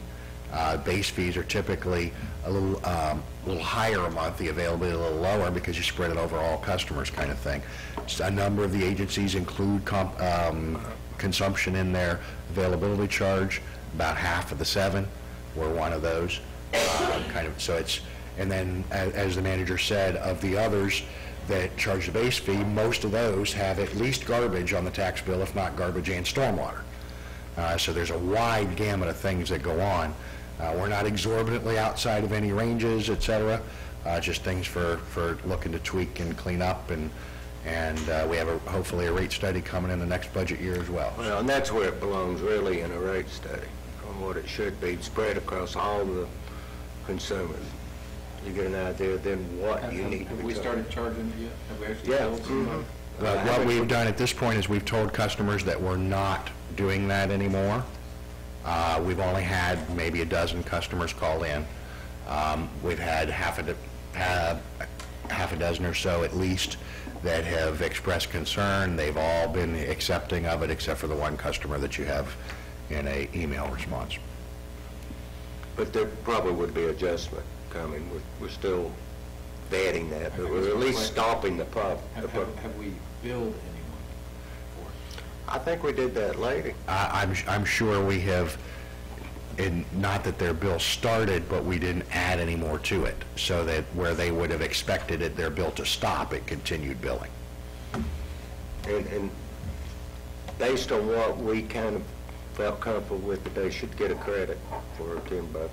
Base fees are typically a little higher a month, the availability a little lower because you spread it over all customers kind of thing. So a number of the agencies include consumption in their availability charge. About half of the 7 were one of those. So it's, and then as the manager said, of the others that charge the base fee, most of those have at least garbage on the tax bill, if not garbage and stormwater. So there's a wide gamut of things that go on. We're not exorbitantly outside of any ranges, et cetera, just things for looking to tweak and clean up, and we have hopefully a rate study coming in the next budget year as well. Well, and that's where it belongs, really, in a rate study, on what it should be spread across all the consumers. You get an idea then what you need to be. Have we started charging it yet? Have we actually Yeah. billed somebody? What we've done at this point is we've told customers that we're not doing that anymore. We've only had maybe a dozen customers call in. We've had half a dozen or so at least that have expressed concern. They've all been accepting of it except for the one customer that you have in an email response. But there probably would be adjustment coming. We're still vetting that, but we're at least stopping the problem. Have we billed anyone for it? I think we did that lady. I'm sure we have, and not that their bill started, but we didn't add any more to it, so that where they would have expected their bill to stop, it continued billing. And based on what we kind of felt comfortable with, that they should get a credit for $10 or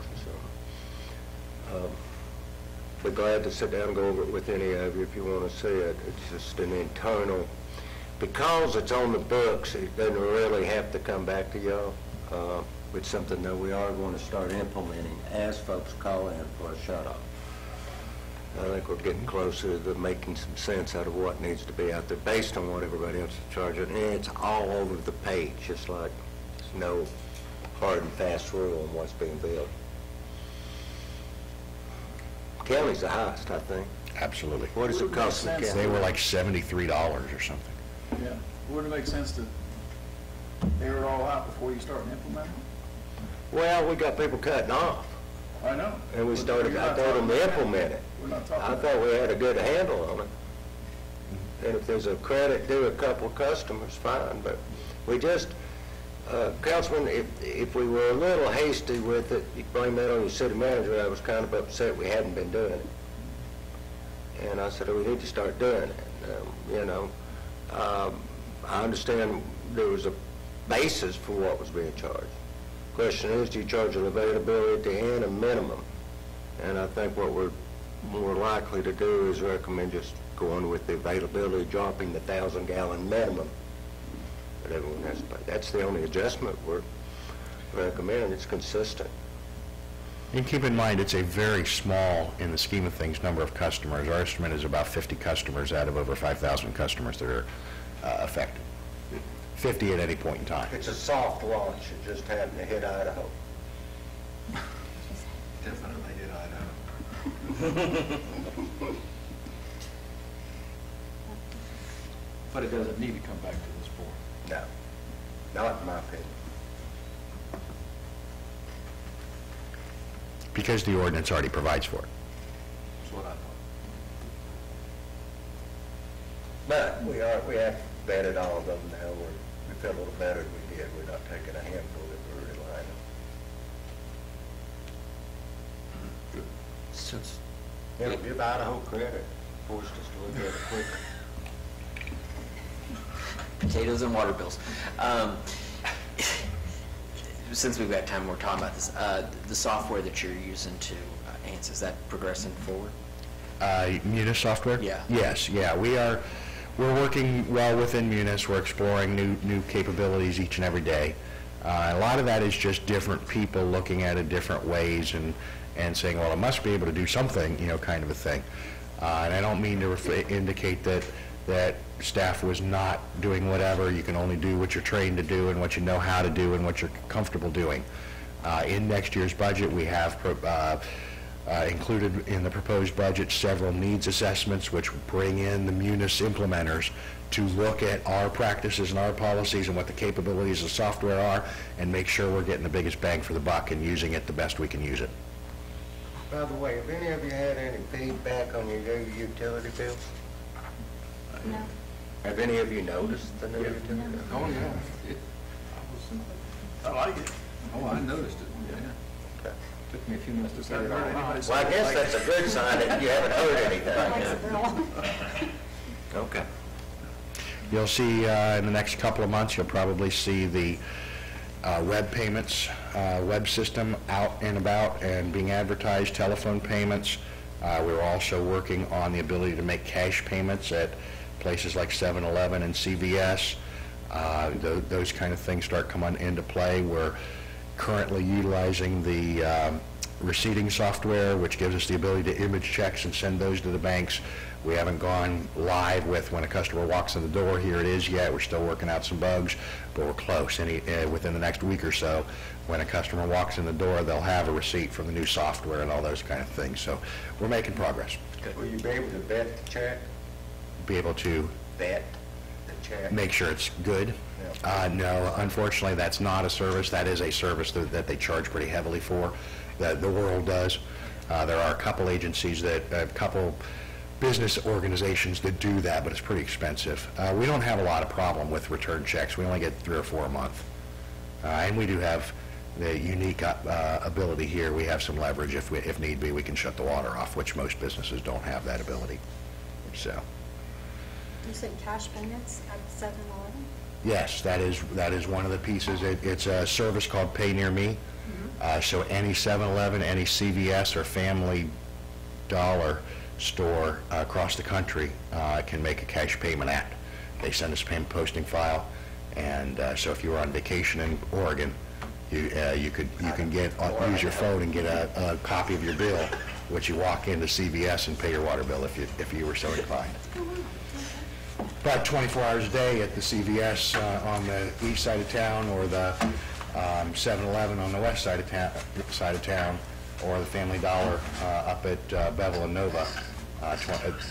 so. Be glad to sit down and go over it with any of you if you want to see it. It's just an internal, because it's on the books, it doesn't really have to come back to y'all. It's something that we are going to start implementing as folks call in for a shut-off. I think we're getting closer to making some sense out of what needs to be out there based on what everybody else is charging. And it's all over the page, just like there's no hard and fast rule on what's being billed. County's the highest, I think. Absolutely. What does it cost the county? They were like $73 or something. Yeah, wouldn't it make sense to air it all out before you start implementing? Well, we got people cutting off, I know. and we started, I told them to implement it. We're not talking I about thought we had a good handle on it. And if there's a credit due a couple of customers, fine, but we just, Councilman, if we were a little hasty with it, you blame that on your city manager. I was kind of upset we hadn't been doing it. And I said, we need to start doing it. You know, I understand there was a basis for what was being charged. Question is, do you charge an availability and a minimum? And I think what we're more likely to do is recommend just going with the availability, dropping the 1,000-gallon minimum that everyone has to pay. That's the only adjustment we're recommending. It's consistent. And keep in mind, it's a very small, in the scheme of things, number of customers. Our estimate is about 50 customers out of over 5,000 customers that are affected. 50 at any point in time. It's a soft launch, it just happened to hit Idaho. Definitely did Idaho. But it doesn't need to come back to this board. No, not in my opinion. Because the ordinance already provides for it. That's what I thought. But we have vetted all of them now, we feel a little better than we did, we're not taking a handful that we're relying on. Since It'll give Idaho credit, forced us to look at it quicker. potatoes and water bills. Since we've got time, we're talking about this. The software that you're using to ANSYS, is that progressing forward? Munis software? Yeah. Yes, yeah, we're working well within Munis. We're exploring new capabilities each and every day. A lot of that is just different people looking at it different ways and saying, well, it must be able to do something, kind of a thing. And I don't mean to indicate that staff was not doing whatever. You can only do what you're trained to do and what you know how to do and what you're comfortable doing. In next year's budget, we have included in the proposed budget several needs assessments which bring in the Munis implementers to look at our practices and our policies and what the capabilities of software are and make sure we're getting the biggest bang for the buck and using it the best we can use it. By the way, have any of you had any feedback on your new utility bills? No. Have any of you noticed the new utility bill? Oh, yeah. I like it. Oh, I noticed it, yeah. Okay. Took me a few minutes to figure it out. Well, I guess that's a good sign that you haven't heard anything. Okay. You'll see in the next couple of months, you'll probably see the web payments, web system out and about and being advertised, telephone payments. We're also working on the ability to make cash payments at places like 7-Eleven and CVS. Those kind of things start coming into play. We're currently utilizing the receipting software, which gives us the ability to image checks and send those to the banks. We haven't gone live with when a customer walks in the door, here it is yet. We're still working out some bugs, but we're close. Within the next week or so, when a customer walks in the door, they'll have a receipt from the new software and all those kind of things. So we're making progress. Will you be able to vet the check? Be able to Vet the check? make sure it's good. No, unfortunately, that's not a service. That is a service that they charge pretty heavily for, that the world does. There are a couple agencies a couple business organizations that do that, but it's pretty expensive. We don't have a lot of problem with return checks. We only get 3 or 4 a month. And we do have the unique ability here. We have some leverage. If need be, we can shut the water off, which most businesses don't have that ability. So. You said cash payments at 7-Eleven? Yes, that is one of the pieces. It's a service called Pay Near Me. So any 7-Eleven, any CVS or Family Dollar store across the country can make a cash payment at. They send us a payment posting file, and so if you were on vacation in Oregon, you can use your phone and get a copy of your bill, which you walk into CVS and pay your water bill if you were so inclined. About 24 hours a day at the CVS on the east side of town, or the 7-Eleven on the west side of town, or the Family Dollar up at Bevel and Nova. At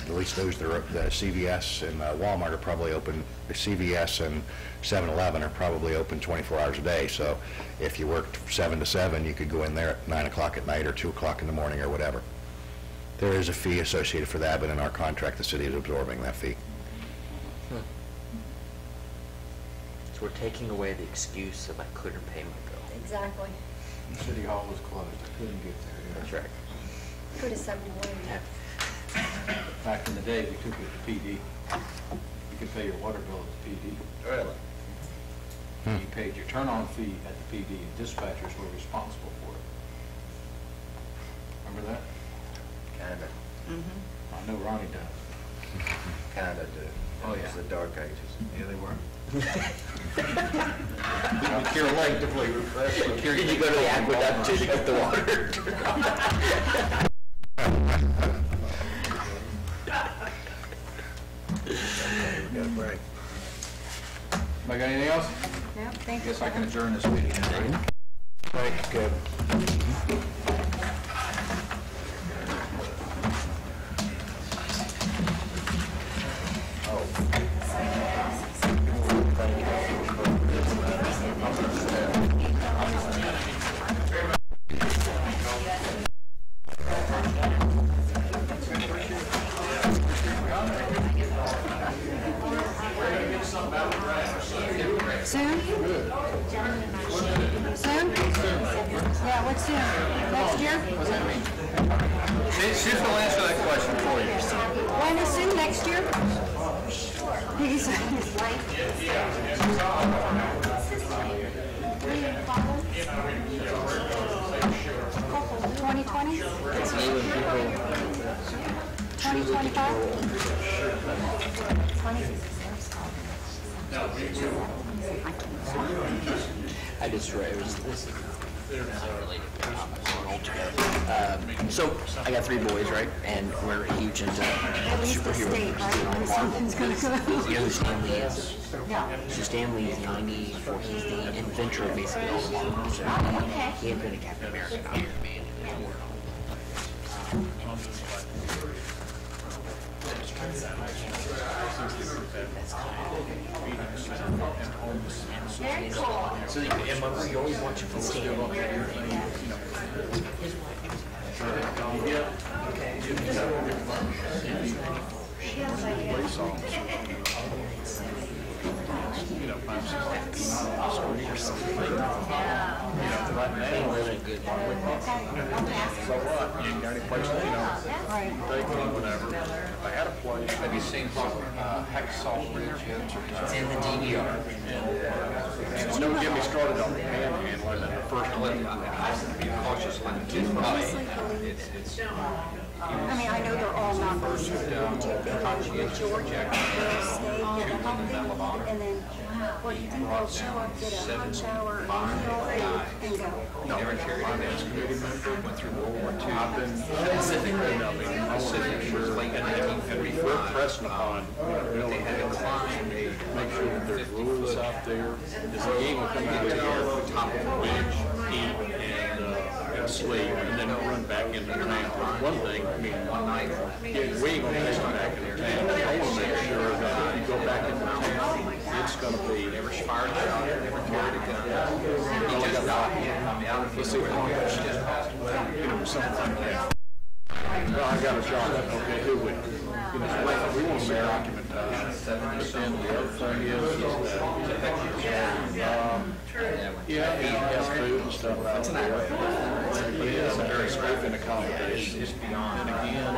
least those, the CVS and Walmart are probably open. The CVS and 7-Eleven are probably open 24 hours a day. So if you worked 7 to 7, you could go in there at 9 o'clock at night or 2 o'clock in the morning or whatever. There is a fee associated for that, but in our contract, the city is absorbing that fee. So we're taking away the excuse of I couldn't pay my bill. Exactly. City Hall was closed, I couldn't get there. That's right. Go to 7-Eleven. Back in the day, we took it to PD. You could pay your water bill at the PD. Really? You paid your turn-on fee at the PD, and dispatchers were responsible for it. Remember that? Kinda. I know Ronnie does. Kinda do. Oh, It was yeah. the dark ages. Yeah, they were. Collectively refreshing. Did you go to the aqueduct too to get the water? We got a break. Anybody got anything else? No, thank you. Guess I can adjourn this meeting. Thank you, Kevin. Soon? Soon? Yeah, what's soon? Next year? What's that mean? She's going to answer that question for you. When is soon? Next year? He's 2020? 2025? I just read, it was, this is not related so I got 3 boys, right? And we're huge into At least the state, right? Something's gonna go. You know who Stanley is? Yeah. So Stanley is 94. He's the inventor of basically all the Marvel. So he had been a Captain America, Iron Man, and War. Very cool. So you always watch him from Stanley. Have you seen Hacksaw Ridge yet? It's in the DVR. Don't get me started on the panhandling and the first Olympic. Be cautious like I mean, I know they're all numbers. Do you think the majority of them will stay, get a healthy, and then, or do you think they'll show up, get a hot shower, and meal, and go? No, finance committee member, went through World War II. I've been Pacific, sure, and we're pressing upon, really, make sure that there's rules out there. This game will come out here, top of the ridge, eat, and sleep, and then run back into town. One thing, I mean, one night, we ain't gonna take them back into town. I want to make sure that if you go back into town, it's gonna be never fired a shot, never carried a gun. He just got let's see what something like that. Well, I got a shot. Okay, who would? We want to document and the other thing yeah, he has food and stuff out there. But he has a very open accommodation. And again,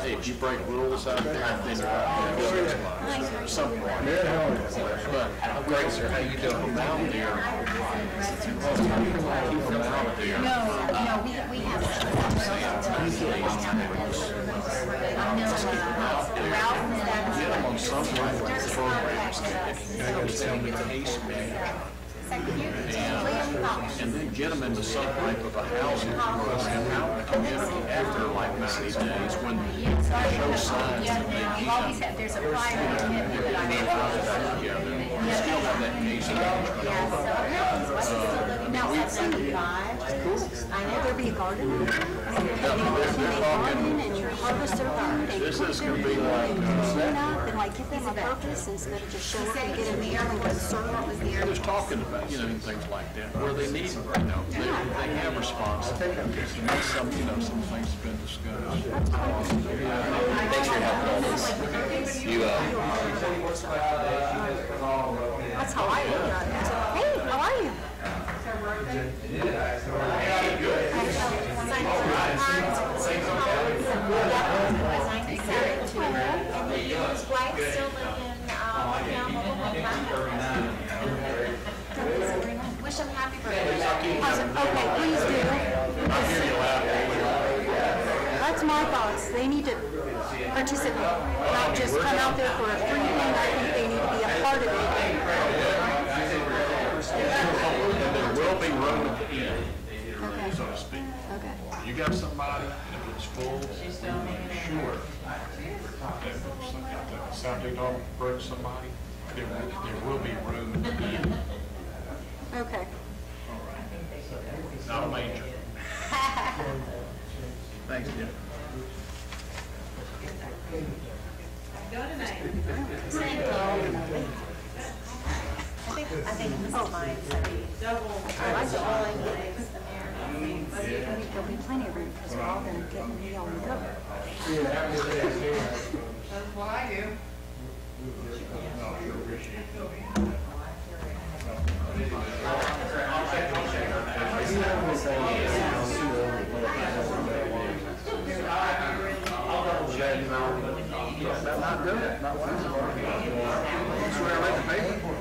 hey, if you break rules out there, then you're out there. Something like that. But great, sir. How you doing? From out there. Keep them out there. No, we have. Get them on some type of programs. Case manager. And then get them into some type of a housing trust and out in the community after like 90 days when they show signs that they need. There's a prior commitment that I Still have that case management. Now, at 75, I know there'll be a garden. And you harvest their garden. This is going to be like, Clean up and like give them a purpose instead of just show up and get in the air and go serve. there's talking about, things like that, where they need, they have responsibilities. And that's some, some things have been discussed. Thanks for your help with all this. You, That's how I look at it. So, hey, how are you? His wife still lives in, wish him happy birthday. Okay, please do. That's my thoughts. They need to participate, not just come out there for a free thing. I think they need to be a part of it. And there will be room at the end, so to speak. Okay. You got somebody, if it's full, sure. South Daytona broke somebody, there will be room in, Okay. not a manger. Thanks, Jim. I think this is mine, so I like the all There'll be plenty of room because we're all going to get a meal and go. that's what I do. Not good, not wise. That's where I read the paper.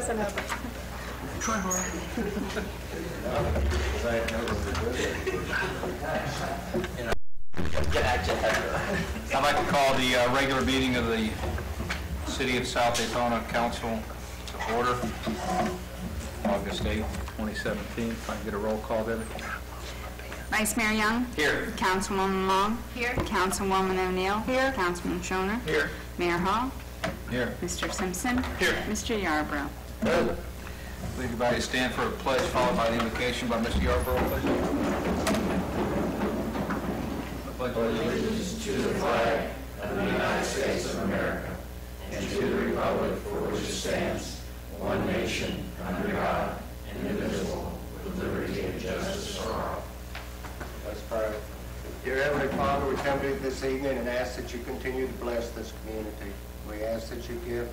Listen over. Try hard. I'd like to call the regular meeting of the City of South Daytona Council to order, August 8th, 2017. If I can get a roll call, Debbie. Vice Mayor Young? Here. Councilwoman Long? Here. Councilwoman O'Neill? Here. Councilman Schoner? Here. Mayor Hall? Here. Mr. Simpson? Here. Mr. Yarborough? Please everybody stand for a pledge followed by the invocation by Mr. Yarborough, please. Let's pray. Dear Heavenly Father, we come to you this evening and ask that you continue to bless this community. We ask that you give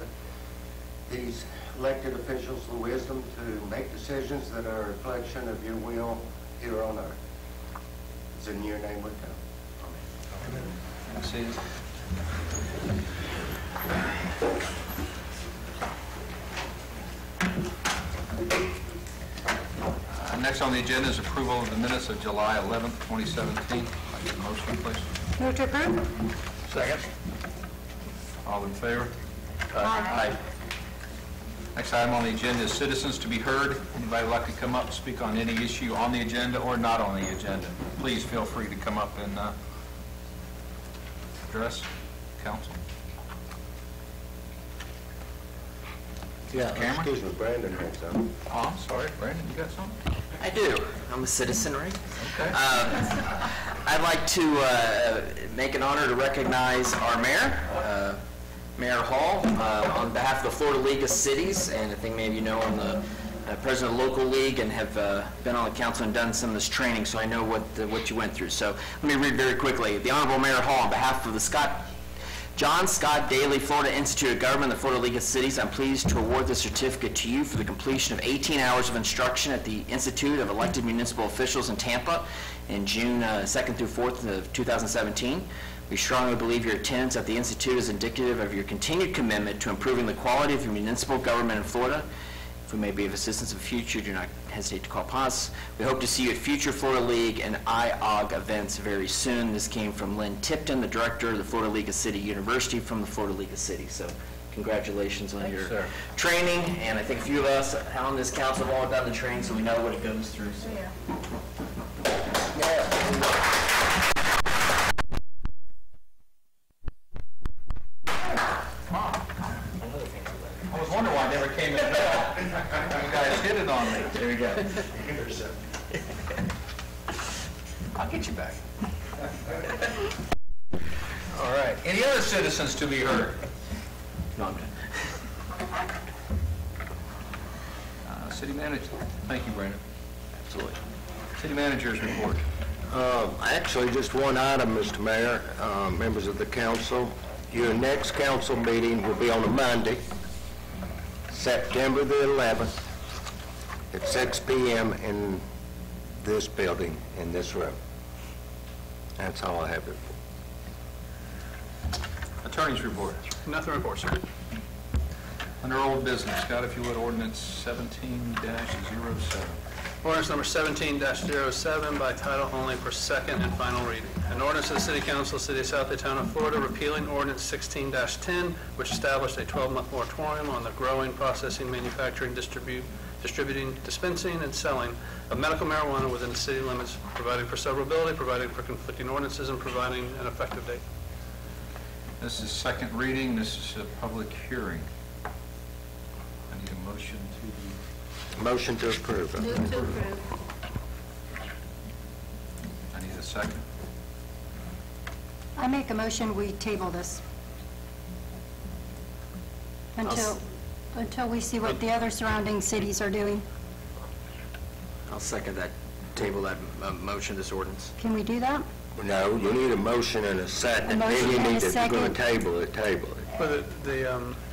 these elected officials the wisdom to make decisions that are a reflection of your will here on earth. It's in your name we come. Amen. See you. Next on the agenda is approval of the minutes of July 11th, 2017. I get a motion, please. Move to approve. Second. All in favor? Aye. Next item on the agenda is citizens to be heard. Anybody like to come up and speak on any issue on the agenda or not on the agenda? Please feel free to come up and address council. Yeah, Cameron? excuse me, Brandon had something. Oh, I'm sorry, Brandon, you got something? I do. I'm a citizen, right? Okay. I'd like to make an honor to recognize our mayor, Mayor Hall, on behalf of the Florida League of Cities, and I think maybe you know I'm the president of the local league and have been on the council and done some of this training, so I know what you went through. So let me read very quickly. The Honorable Mayor Hall, on behalf of the John Scott Daly Florida Institute of Government, the Florida League of Cities, I'm pleased to award the certificate to you for the completion of 18 hours of instruction at the Institute of Elected Municipal Officials in Tampa in June 2nd through 4th of 2017. We strongly believe your attendance at the Institute is indicative of your continued commitment to improving the quality of your municipal government in Florida. If we may be of assistance in the future, do not hesitate to call upon us. We hope to see you at future Florida League and IOG events very soon. This came from Lynn Tipton, the director of the Florida League of City University from the Florida League of Cities. So congratulations on your training. And I think a few of us on this council have all done the training, so we know what it goes through. So. I was wondering why I never came in bell. You guys hit it on me. There you go. I'll get you back. All right. Any other citizens to be heard? No, I'm done. City manager. Thank you, Brandon. Absolutely. City manager's report. Actually, just one item, Mr. Mayor, members of the council. Your next council meeting will be on a Monday, September the 11th, at 6 p.m. in this building, in this room. That's all I have it for. Attorney's report. Nothing to report, sir. Under old business, Scott, if you would, ordinance 17-07. Ordinance number 17-07 by title only for second and final reading. An ordinance of the City Council, City of South Daytona, Florida, repealing ordinance 16-10, which established a 12-month moratorium on the growing, processing, manufacturing, distributing, dispensing, and selling of medical marijuana within the city limits, providing for severability, providing for conflicting ordinances, and providing an effective date. This is second reading. This is a public hearing. I need a motion to... Motion to approve. Move to approve. I need a second. I make a motion, we table this until we see what the other surrounding cities are doing. I'll second that, table that motion, this ordinance. Can we do that? No, you need a motion and a second. A motion then you and need a to, if you're going second. to table it. But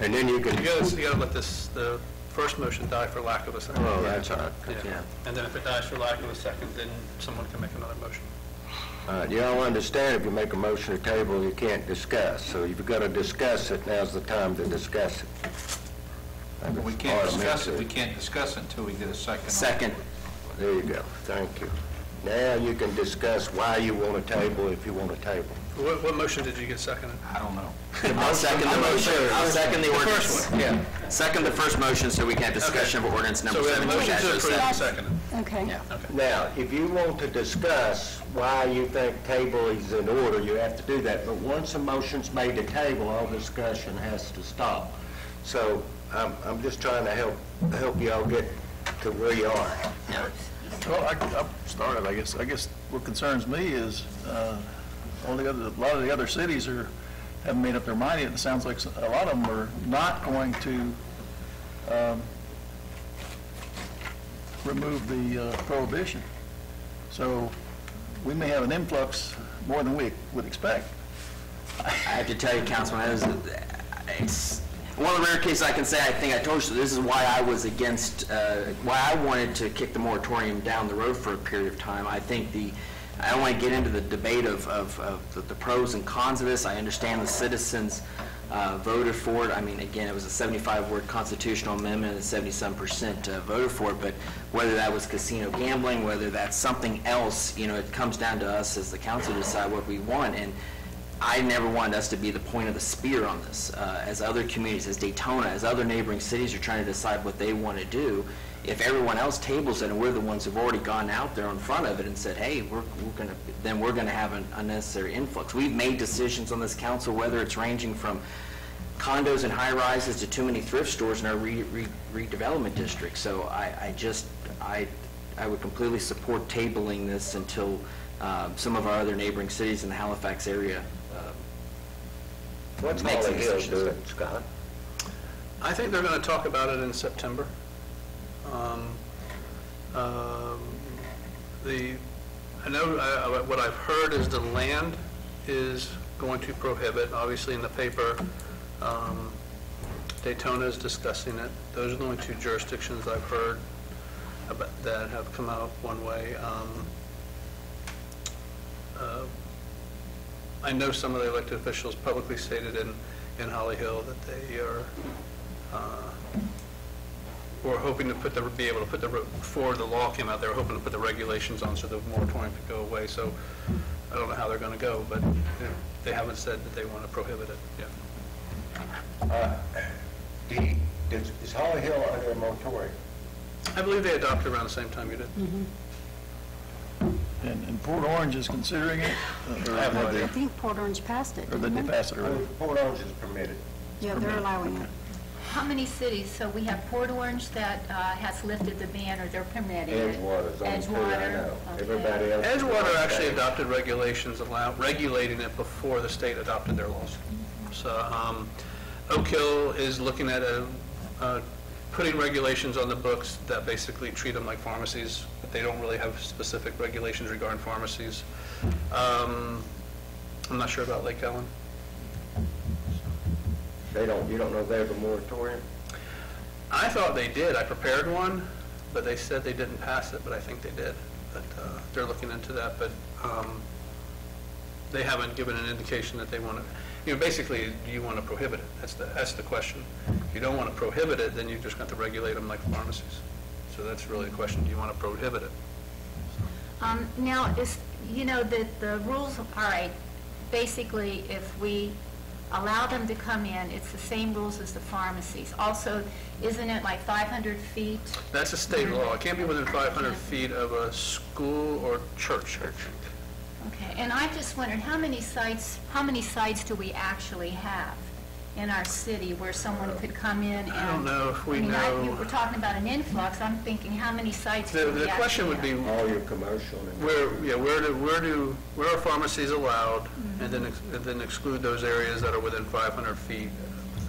And then you can... you gotta let the first motion die for lack of a second. Oh, that's all right. Yeah. And then if it dies for lack of a second, then someone can make another motion. You all understand if you make a motion to table, you can't discuss. So if you've got to discuss it, now's the time to discuss it. We can't discuss it. We can't discuss it until we get a second. Second. There you go. Thank you. Now you can discuss why you want to table if you want to table. What motion did you get seconded? I don't know. I'll second the motion. I'll second the ordinance. first one. Yeah. Second the first motion so we can have discussion of ordinance number So we have a 17. motion to approve and seconded. Okay. Yeah. Now, if you want to discuss why you think table is in order, you have to do that. But once a motion's made to table, all discussion has to stop. So I'm just trying to help you all get to where you are. Yeah. Well, I'll start it, I guess. I guess what concerns me is a lot of the other cities haven't made up their mind yet. It sounds like a lot of them are not going to remove the prohibition. So we may have an influx more than we would expect. I have to tell you, Councilman, it's one of the rare cases I can say, I think I told you, this is why I was against, why I wanted to kick the moratorium down the road for a period of time. I think I don't want to get into the debate of the pros and cons of this. I understand the citizens voted for it. I mean, again, it was a 75-word constitutional amendment and 77% voted for it, but whether that was casino gambling, whether that's something else, it comes down to us as the council to decide what we want. And I never wanted us to be the point of the spear on this. As other communities, as Daytona, as other neighboring cities are trying to decide what they want to do, if everyone else tables it and we're the ones who've already gone out there in front of it and said, hey, we're going to have an unnecessary influx. We've made decisions on this council, whether it's ranging from condos and high-rises to too many thrift stores in our redevelopment district. So I would completely support tabling this until some of our other neighboring cities in the Halifax area What's make some Holly Hill decisions. doing, Scott? I think they're going to talk about it in September. I know what I've heard is the land is going to prohibit. Obviously, in the paper, Daytona is discussing it. Those are the only two jurisdictions I've heard about that have come out one way. I know some of the elected officials publicly stated in Holly Hill that they were hoping to be able to put before the law came out, they were hoping to put the regulations on so the moratorium could go away. So I don't know how they're going to go, but they haven't said that they want to prohibit it yet. Is Holly Hill under a moratorium? I believe they adopted around the same time you did. And Port Orange is considering it? I think Port Orange passed it, Or did they pass it already? Port Orange is permitted. Yeah, they're allowing it. How many cities? So we have Port Orange that has lifted the ban, or they're permitting it. Edgewater's on too, I know. Okay. Everybody else. Edgewater actually adopted regulations regulating it before the state adopted their laws. So Oak Hill is looking at putting regulations on the books that basically treat them like pharmacies, but they don't really have specific regulations regarding pharmacies. I'm not sure about Lake Ellen. You don't know if they have a moratorium? I thought they did. I prepared one, but they said they didn't pass it, but I think they did. But they're looking into that, but they haven't given an indication that they want to. Basically, do you want to prohibit it? That's the question. If you don't want to prohibit it, then you're just going to regulate them like pharmacies. So that's really the question. Do you want to prohibit it? Now, the rules, all right, basically, if we allow them to come in, it's the same rules as the pharmacies. Also, isn't it like 500 feet? That's a state law. It can't be within 500 feet of a school or church. Okay, and I just wondered, how many sites do we actually have in our city where someone could come in and... I don't know if we know. We're talking about an influx. I'm thinking, how many sites do we The question would be, All your commercial. where are pharmacies allowed, and then exclude those areas that are within 500 feet.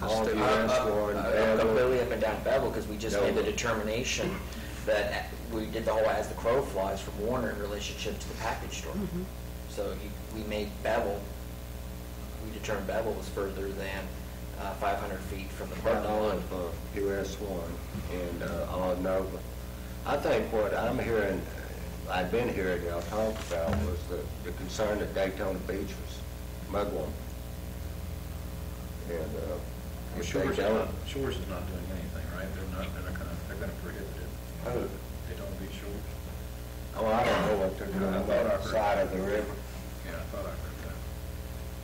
All State the law. Completely up and down Bevel, because we just made the determination that we did the whole as the crow flies from Warner in relationship to the package store. So we made Bevel, we determined Bevel was further than 500 feet from the parking lot. US 1 and on Nova. I think what I'm hearing, I've been hearing y'all talk about was the concern that Daytona Beach was mugwump. And if they don't... Shores is not doing anything, right? They're gonna prohibit it. Oh. Daytona Beach Shores. Oh, I don't know what they're doing on that side of the river. Yeah, I thought I heard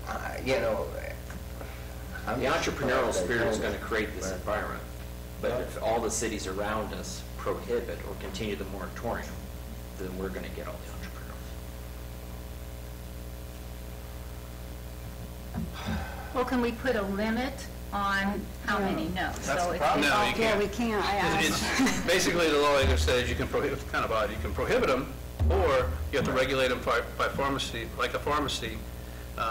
that. The entrepreneurial spirit is going to create this environment, but if all the cities around us prohibit or continue the moratorium, then we're going to get all the entrepreneurs. Well, can we put a limit on how many? No. That's So the if problem. they No, all- you Yeah, can't. we can't. I asked. It's basically the law either says you can prohibit, it's kind of odd, you can prohibit them, or you have to regulate them by pharmacy, like a pharmacy,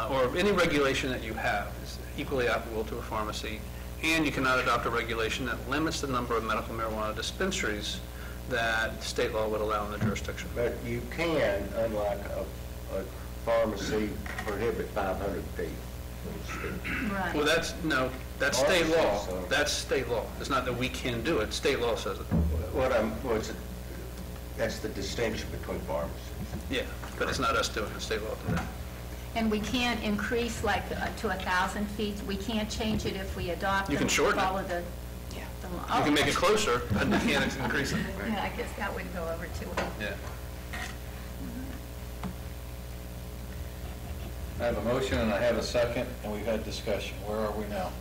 or any regulation that you have is equally applicable to a pharmacy, and you cannot adopt a regulation that limits the number of medical marijuana dispensaries that state law would allow in the jurisdiction. But you can, unlike a pharmacy, prohibit 500 feet. Right. Well, that's state law. That's state law. It's not that we can do it. State law says it. That's the distinction between pharmacies. Yeah, but it's not us doing it. State law today. And we can't increase like to 1,000 feet? We can't change it if we adopt You can and shorten it. follow the... You can make it closer, but you can't increase it. Yeah, I guess that wouldn't go over too well. Yeah. I have a motion and I have a second, and we've had discussion. Where are we now?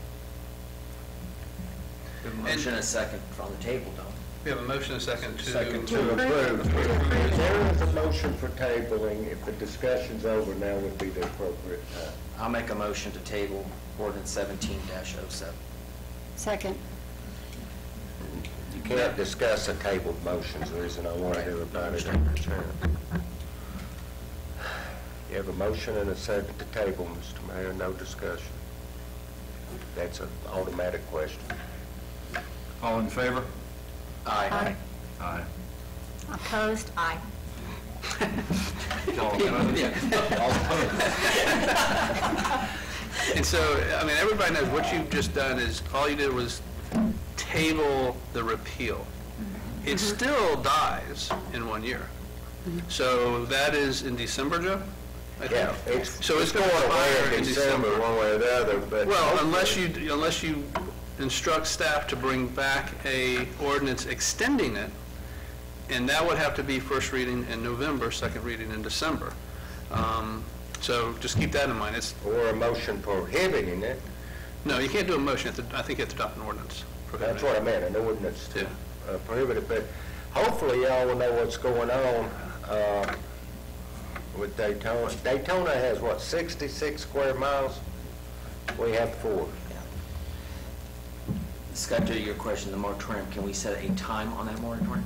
We have a motion and a second on the table, don't we? We have a motion and a second to... To approve. If there is a motion for tabling, if the discussion's over, now would be the appropriate time. I'll make a motion to table ordinance 17-07. Second. You can't discuss a tabled motion, so the reason I wanted everybody to understand. You have a motion and a second to table, Mr. Mayor, no discussion. That's an automatic question. All in favor? Aye. Aye. Opposed? Aye. All opposed? All opposed? And so, I mean, everybody knows what you've just done is, all you did was table the repeal. It still dies in 1 year. So that is in December, Joe? I think. Yeah, So it's going to expire in December. one way or the other, but... Well, unless you instruct staff to bring back a ordinance extending it, and that would have to be first reading in November, second reading in December. So just keep that in mind. Or a motion prohibiting it. No, you can't do a motion. I think you have to adopt an ordinance. That's what I meant, an ordinance to prohibit it. But hopefully y'all will know what's going on with Daytona. Daytona has, what, 66 square miles? We have 4. Scott, to your question, the moratorium, can we set a time on that moratorium?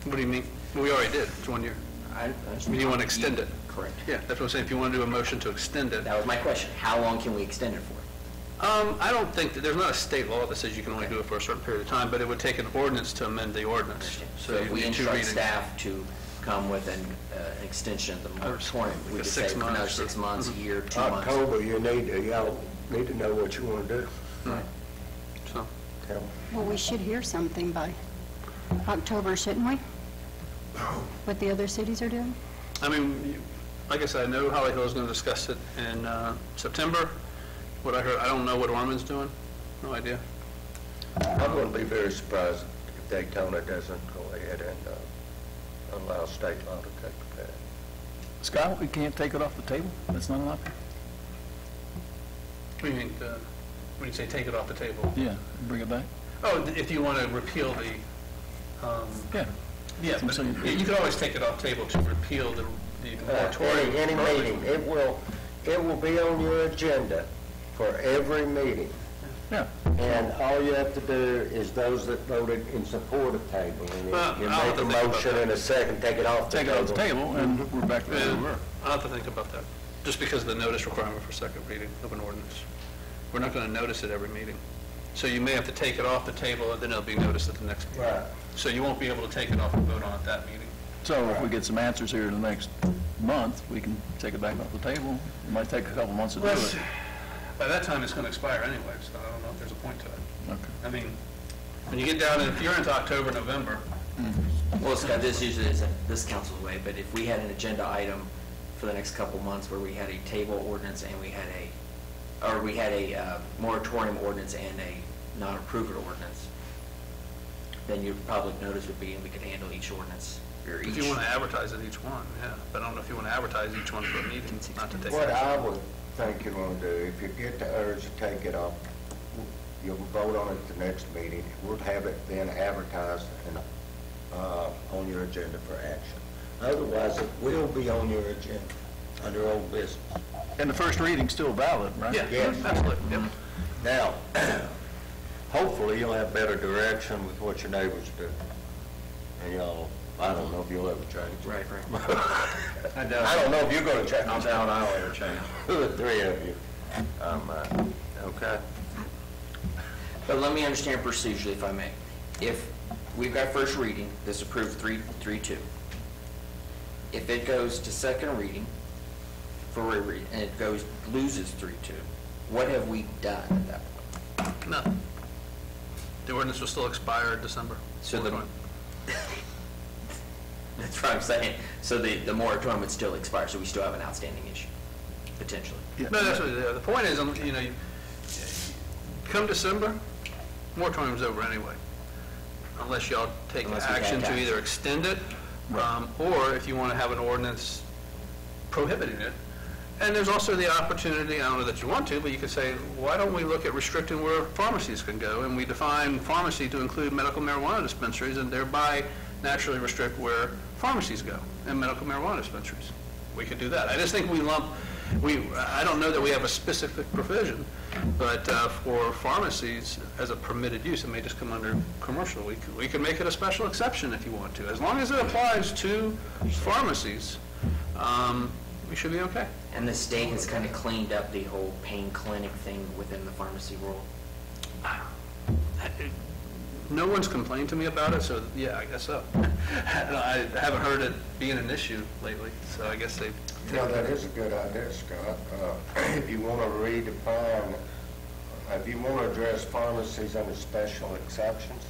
What do you mean? We already did. It's 1 year. I mean, you want to extend it? Correct. Yeah, that's what I'm saying. If you want to do a motion to extend it. That was my question. How long can we extend it for? I don't think that, there's not a state law that says you can only do it for a certain period of time, but it would take an ordinance to amend the ordinance. So if we instruct staff to come with an extension of the moratorium, we could say 6 months another 6 months, a year, 2 months. October, y'all need to know what you want to do. Right. So, Tell me. Well, we should hear something by October, shouldn't we? What the other cities are doing? I mean, like I said, I know Holly Hill is going to discuss it in September. What I heard, I don't know what Ormond's doing. No idea. I'm going to be very surprised if Daytona doesn't go ahead and allow state law to take effect. Scott, we can't take it off the table? That's not an option? What do you mean, when you say take it off the table? Yeah, bring it back? Oh, if you want to repeal the, Yeah. yeah, but So- you could always take it off table to repeal the moratorium. Any meeting, it will be on your agenda for every meeting. Yeah. And all you have to do is those that voted in support of tabling. Well, You I'll have make to a think about motion that. and a second, take it off the Take table. it off the table, and we're back to where we were. I'll have to think about that, just because of the notice requirement for second reading of an ordinance. We're not going to notice it every meeting. So you may have to take it off the table, and then it'll be noticed at the next meeting. Right. So you won't be able to take it off and vote on it that meeting. So if we get some answers here in the next month, we can take it back off the table. It might take a couple months to do it. By that time, it's going to expire anyway, so I don't know if there's a point to it. Okay. I mean, when you get down, if you're into October, November, Well, Scott, this usually isn't this council's way, but if we had an agenda item for the next couple months where we had a table ordinance and we had a moratorium ordinance and a non-approval ordinance, then your public notice would be, and we could handle each ordinance, or each. if you want to advertise it each one, yeah. But I don't know if you want to advertise each one for a meeting, not to take What it. I would think you want to do, if you get the urge to take it off, you'll vote on it at the next meeting. We'll have it then advertised and on your agenda for action. Otherwise, it will be on your agenda under old business. And the first reading's still valid, right? Yeah, Yes. absolutely, yep. Now, hopefully you'll have better direction with what your neighbors do. And y'all I don't know if you'll ever change. Right. I don't know if you're gonna change. I doubt I'll ever change. The three of you. Okay. But let me understand procedurally, if I may. If we've got first reading, this approved 3-2. If it goes to second reading for reread, and it loses 3-2, what have we done at that point? Nothing. The ordinance will still expire in December. So that's what I'm saying. So the moratorium would still expire, so we still have an outstanding issue, potentially. No, that's what, the point is, come December, moratorium's over anyway, unless y'all take Unless we action have to that. either extend it, or if you want to have an ordinance prohibiting it. And there's also the opportunity, I don't know that you want to, but you could say, why don't we look at restricting where pharmacies can go? And we define pharmacy to include medical marijuana dispensaries, and thereby naturally restrict where pharmacies go and medical marijuana dispensaries. We could do that. I just think I don't know that we have a specific provision, but for pharmacies as a permitted use, it may just come under commercial. We could make it a special exception if you want to. As long as it applies to pharmacies, we should be okay. And the state has kind of cleaned up the whole pain clinic thing within the pharmacy world. No one's complained to me about it, so yeah, I guess so. I haven't heard it being an issue lately, so I guess they've... Yeah, that is a good idea, Scott. If you want to redefine, if you want to address pharmacies under special exceptions,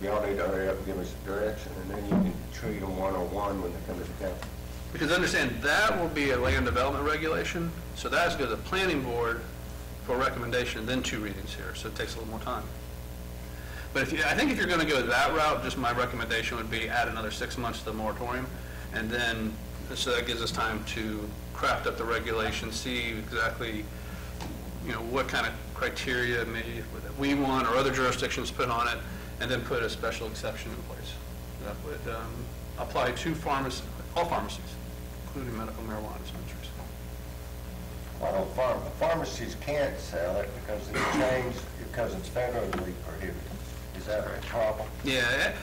y'all need to hurry up and give us a direction, and then you can treat them one-on-one when they come to the council. Because understand, that will be a land development regulation, so that's go to the planning board for recommendation, then 2 readings here, so it takes a little more time. But I think if you're going to go that route, just my recommendation would be add another 6 months to the moratorium, and then, so that gives us time to craft up the regulation, see exactly, what kind of criteria maybe we want or other jurisdictions put on it, and then put a special exception in place that would apply to all pharmacies, including medical marijuana dispensaries. Why don't pharmacies can't sell it because because it's federally prohibited? Is that a problem? Yeah,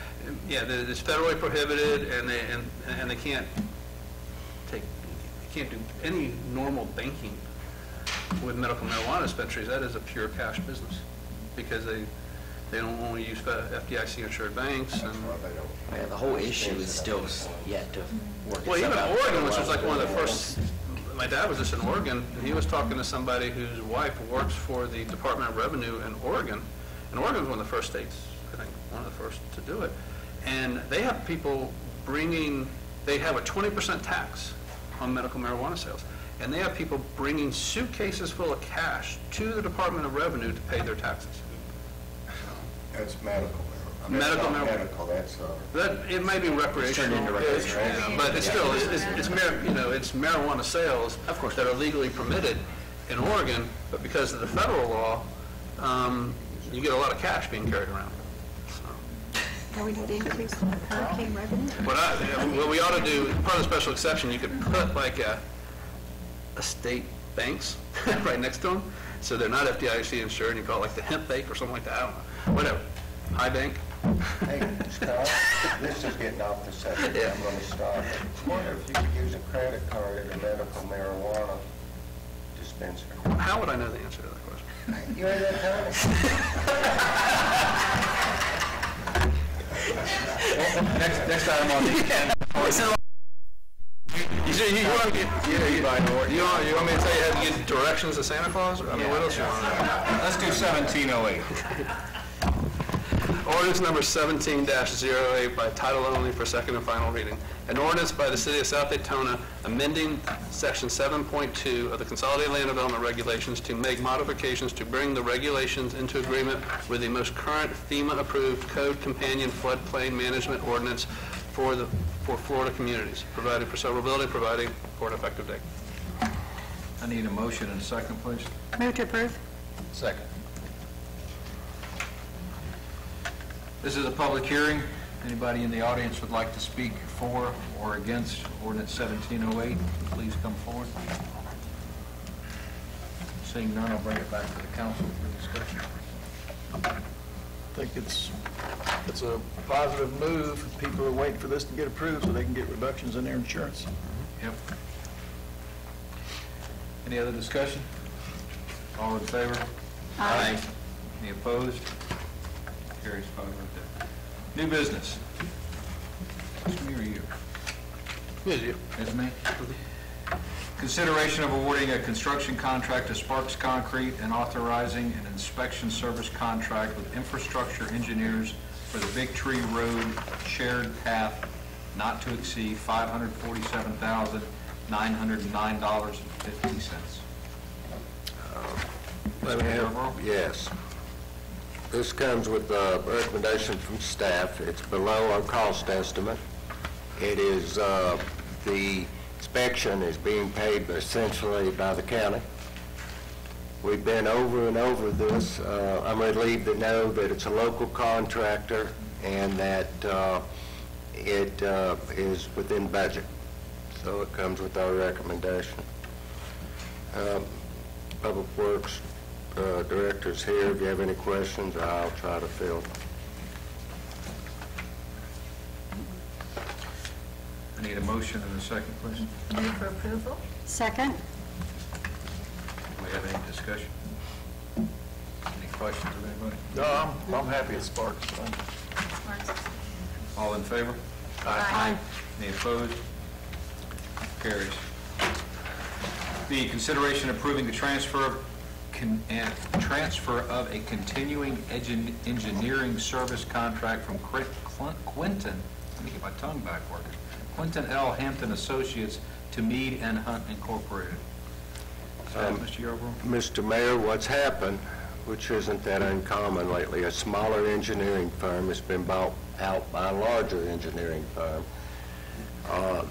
it's federally prohibited, and they can't do any normal banking with medical marijuana dispensaries. That is a pure cash business because they don't only use FDIC insured banks. And Yeah, the whole issue is still yet to work well, itself even out. Oregon, which was like one of the first. My dad was just in Oregon, and he was talking to somebody whose wife works for the Department of Revenue in Oregon. And Oregon was one of the first states, I think, one of the first to do it. And they have people they have a 20% tax on medical marijuana sales. And they have people bringing suitcases full of cash to the Department of Revenue to pay their taxes. That's medical. Medical marijuana. Medical, that's... It may be recreational, but it's still, it's marijuana sales, of course, that are legally permitted in Oregon, but because of the federal law, you get a lot of cash being carried around. Are we going to increase hurricane revenue? What we ought to do, part of the special exception, you could put like a state banks right next to them, so they're not FDIC insured, and you call it like the hemp bank or something like that, I don't know, whatever, high bank. Hey, Scott, this is getting off the subject. Yeah. I'm going to stop. I wonder if you could use a credit card at a medical marijuana dispensary. How would I know the answer to that question? You ain't that time. Next item on the agenda. You want me to tell you how to get directions to Santa Claus? I mean, what else you want? Let's do 1708. Ordinance number 17-08 by title only for second and final reading. An ordinance by the City of South Daytona amending Section 7.2 of the Consolidated Land Development Regulations to make modifications to bring the regulations into agreement with the most current FEMA-approved Code Companion Floodplain Management Ordinance for Florida communities, providing for severability, providing for an effective date. I need a motion and a second, please. Move to approve. Second. This is a public hearing. Anybody in the audience would like to speak for or against ordinance 1708, please come forward. Seeing none, I'll bring it back to the council for discussion. think it's a positive move. People are waiting for this to get approved so they can get reductions in their insurance. Yep. Any other discussion? All in favor? Aye. Any opposed? Carries 5 right there. New business. It's me or you? Yes, you. It's me? Consideration of awarding a construction contract to Sparks Concrete and authorizing an inspection service contract with infrastructure engineers for the Big Tree Road shared path not to exceed $547,909.50. Yes. This comes with a recommendation from staff. It's below our cost estimate. It is, the inspection is being paid essentially by the county. We've been over and over this. I'm relieved to know that it's a local contractor and that it is within budget. So it comes with our recommendation. Public Works Director's here. If you have any questions, I'll try to fill. I need a motion and a second, please. Move for approval? Second? Do we have any discussion? Any questions of anybody? No, I'm happy at Sparks. All in favor? Aye. Any opposed? Carries. B, consideration approving the transfer of a continuing engineering service contract from Quinton, let me get my tongue back working, Quinton L. Hampton Associates to Mead and Hunt Incorporated. Mr. Yarborough? Mr. Mayor, what's happened, which isn't that uncommon lately, a smaller engineering firm has been bought out by a larger engineering firm.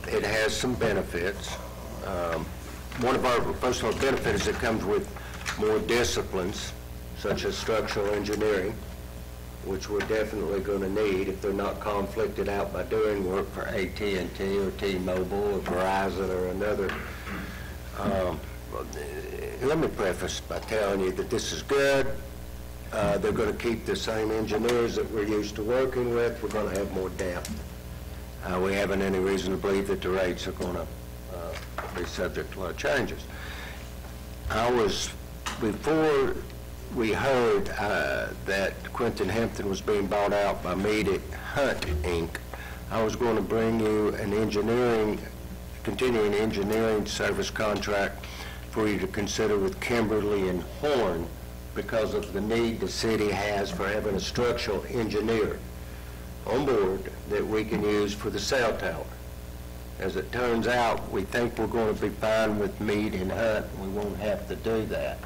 It has some benefits. One of our personal benefits is it comes with more disciplines, such as structural engineering, which we're definitely going to need if they're not conflicted out by doing work for AT&T or T-Mobile or Verizon or another. Let me preface by telling you that this is good. They're going to keep the same engineers that we're used to working with. We're going to have more depth. We haven't any reason to believe that the rates are going to be subject to a lot of changes. Before we heard that Quinton Hampton was being bought out by Mead and Hunt, Inc., I was going to bring you an continuing engineering service contract for you to consider with Kimberly and Horn because of the need the city has for having a structural engineer on board that we can use for the cell tower. As it turns out, we think we're going to be fine with Mead and Hunt. We won't have to do that.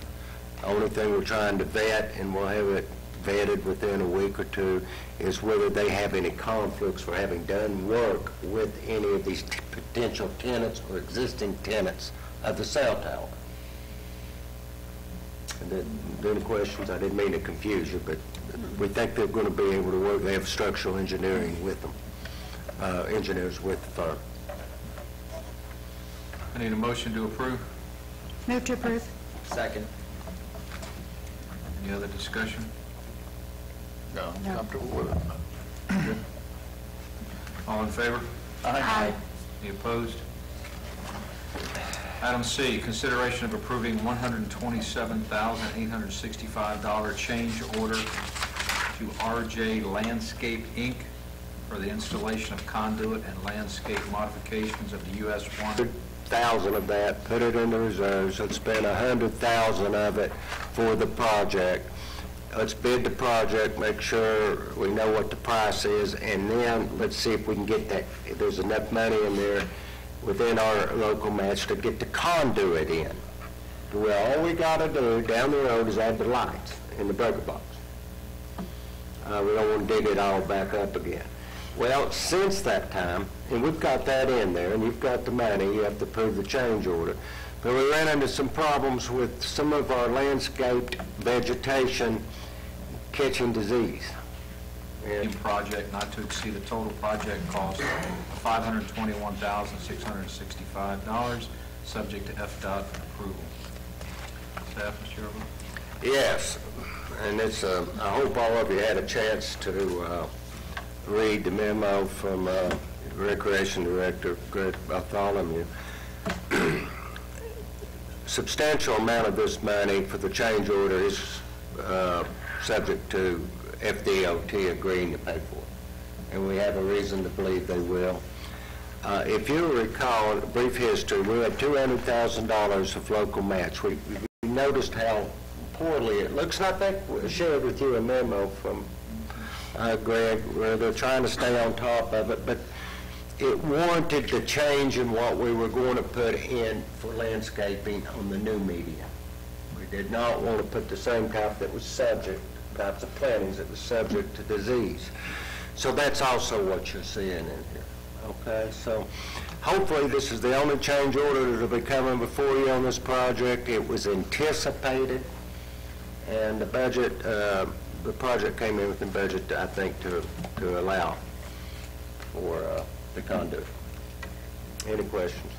The only thing we're trying to vet, and we'll have it vetted within a week or two, is whether they have any conflicts for having done work with any of these potential tenants or existing tenants of the cell tower. And then, any questions? I didn't mean to confuse you, but we think they're going to be able to work. They have structural engineering with them, engineers with the firm. I need a motion to approve. Move to approve. Second. Any other discussion? No, I'm comfortable with it. Good. All in favor? Aye. Any opposed? Item C, consideration of approving $127,865 change order to RJ Landscape, Inc. for the installation of conduit and landscape modifications of the US 100,000 of that, put it in the reserves. Let's spend 100,000 of it for the project. Let's bid the project, make sure we know what the price is, and then let's see if we can get that, if there's enough money in there within our local match to get the conduit in. Well, all we got to do down the road is add the lights in the breaker box. We don't want to dig it all back up again. Well, since that time, and we've got that in there, and you've got the money, you have to approve the change order, but we ran into some problems with some of our landscaped vegetation catching disease. in project not to exceed the total project cost of $521,665, subject to FDOT approval. Staff, Mr. Yarborough? Yes, and it's, I hope all of you had a chance to read the memo from Recreation Director Greg Bartholomew. Substantial amount of this money for the change order is subject to FDOT agreeing to pay for it, and we have a reason to believe they will. If you recall, a brief history, we had $200,000 of local match. We noticed how poorly it looks. I think we shared with you a memo from Greg where they're trying to stay on top of it, but it warranted the change in what we were going to put in for landscaping on the new median. We did not want to put the same type that was subject, types of plantings that was subject to disease. So that's also what you're seeing in here. Okay, so hopefully this is the only change order that will be coming before you on this project. It was anticipated, and the budget, the project came in within budget, I think, to allow for the conduit. Any questions?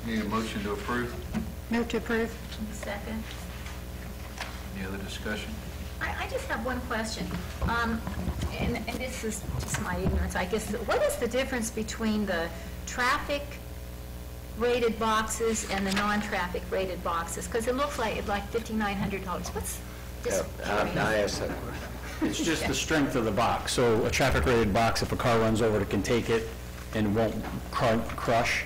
Need a motion to approve? Move to approve. Second. Any other discussion? I just have one question, and this is just my ignorance, I guess. What is the difference between the traffic rated boxes and the non-traffic rated boxes? Because it looks like $5,900. What's this? I asked that question. It's just the strength of the box. So a traffic-rated box, if a car runs over, it can take it and won't crush.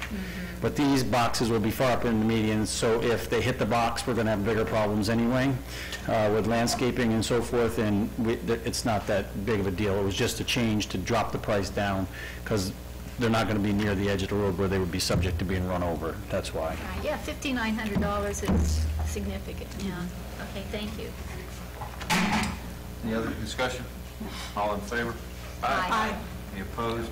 But these boxes will be far up in the medians, so if they hit the box, we're going to have bigger problems anyway with landscaping and so forth, and it's not that big of a deal. It was just a change to drop the price down because they're not going to be near the edge of the road where they would be subject to being run over. That's why. Yeah, $5,900 is significant, yeah. Okay, thank you. Any other discussion? All in favor? Aye. Any opposed?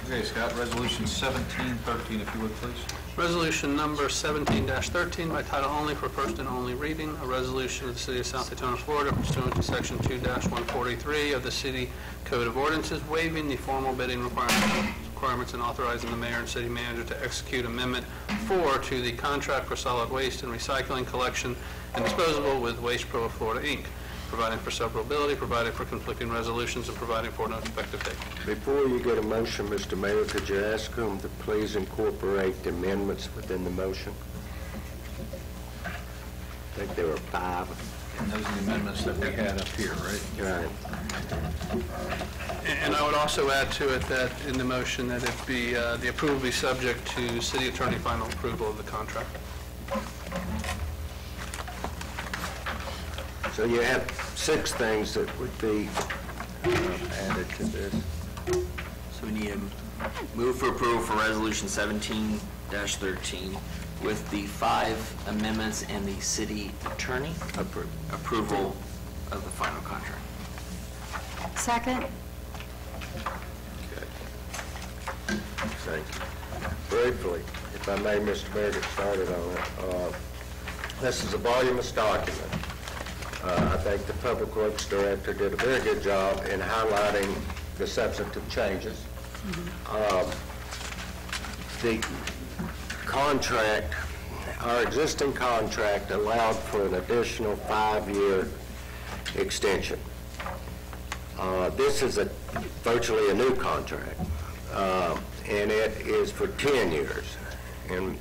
Okay, Scott, Resolution 1713, if you would, please. Resolution number 17-13 by title only for first and only reading. A resolution of the City of South Daytona, Florida pursuant to Section 2-143 of the City Code of Ordinances, waiving the formal bidding requirements and authorizing the mayor and city manager to execute Amendment 4 to the contract for solid waste and recycling collection and disposal with Waste Pro of Florida, Inc., providing for severability, providing for conflicting resolutions, and providing for no effective date. Before you get a motion, Mr. Mayor, could you ask them to please incorporate the amendments within the motion? I think there were 5. And those are the amendments that we had up here, right? Right. And I would also add to it that in the motion that it be, the approval be subject to city attorney final approval of the contract. So you have 6 things that would be added to this. So we need a move for approval for Resolution 17-13 with the 5 amendments and the city attorney approval of the final contract. Second. Okay. Thank you. Briefly, if I may, Mr. Mayor, get started on it. This is a voluminous document. I think the Public Works Director did a very good job in highlighting the substantive changes. The contract, our existing contract allowed for an additional 5-year extension. This is virtually a new contract, and it is for 10 years. And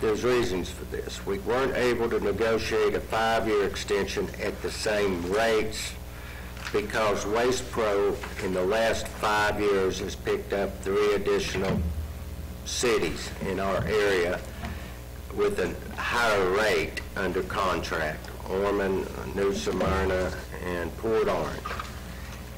there's reasons for this. We weren't able to negotiate a 5-year extension at the same rates because Waste Pro in the last 5 years has picked up 3 additional cities in our area with a higher rate under contract, Ormond, New Smyrna, and Port Orange.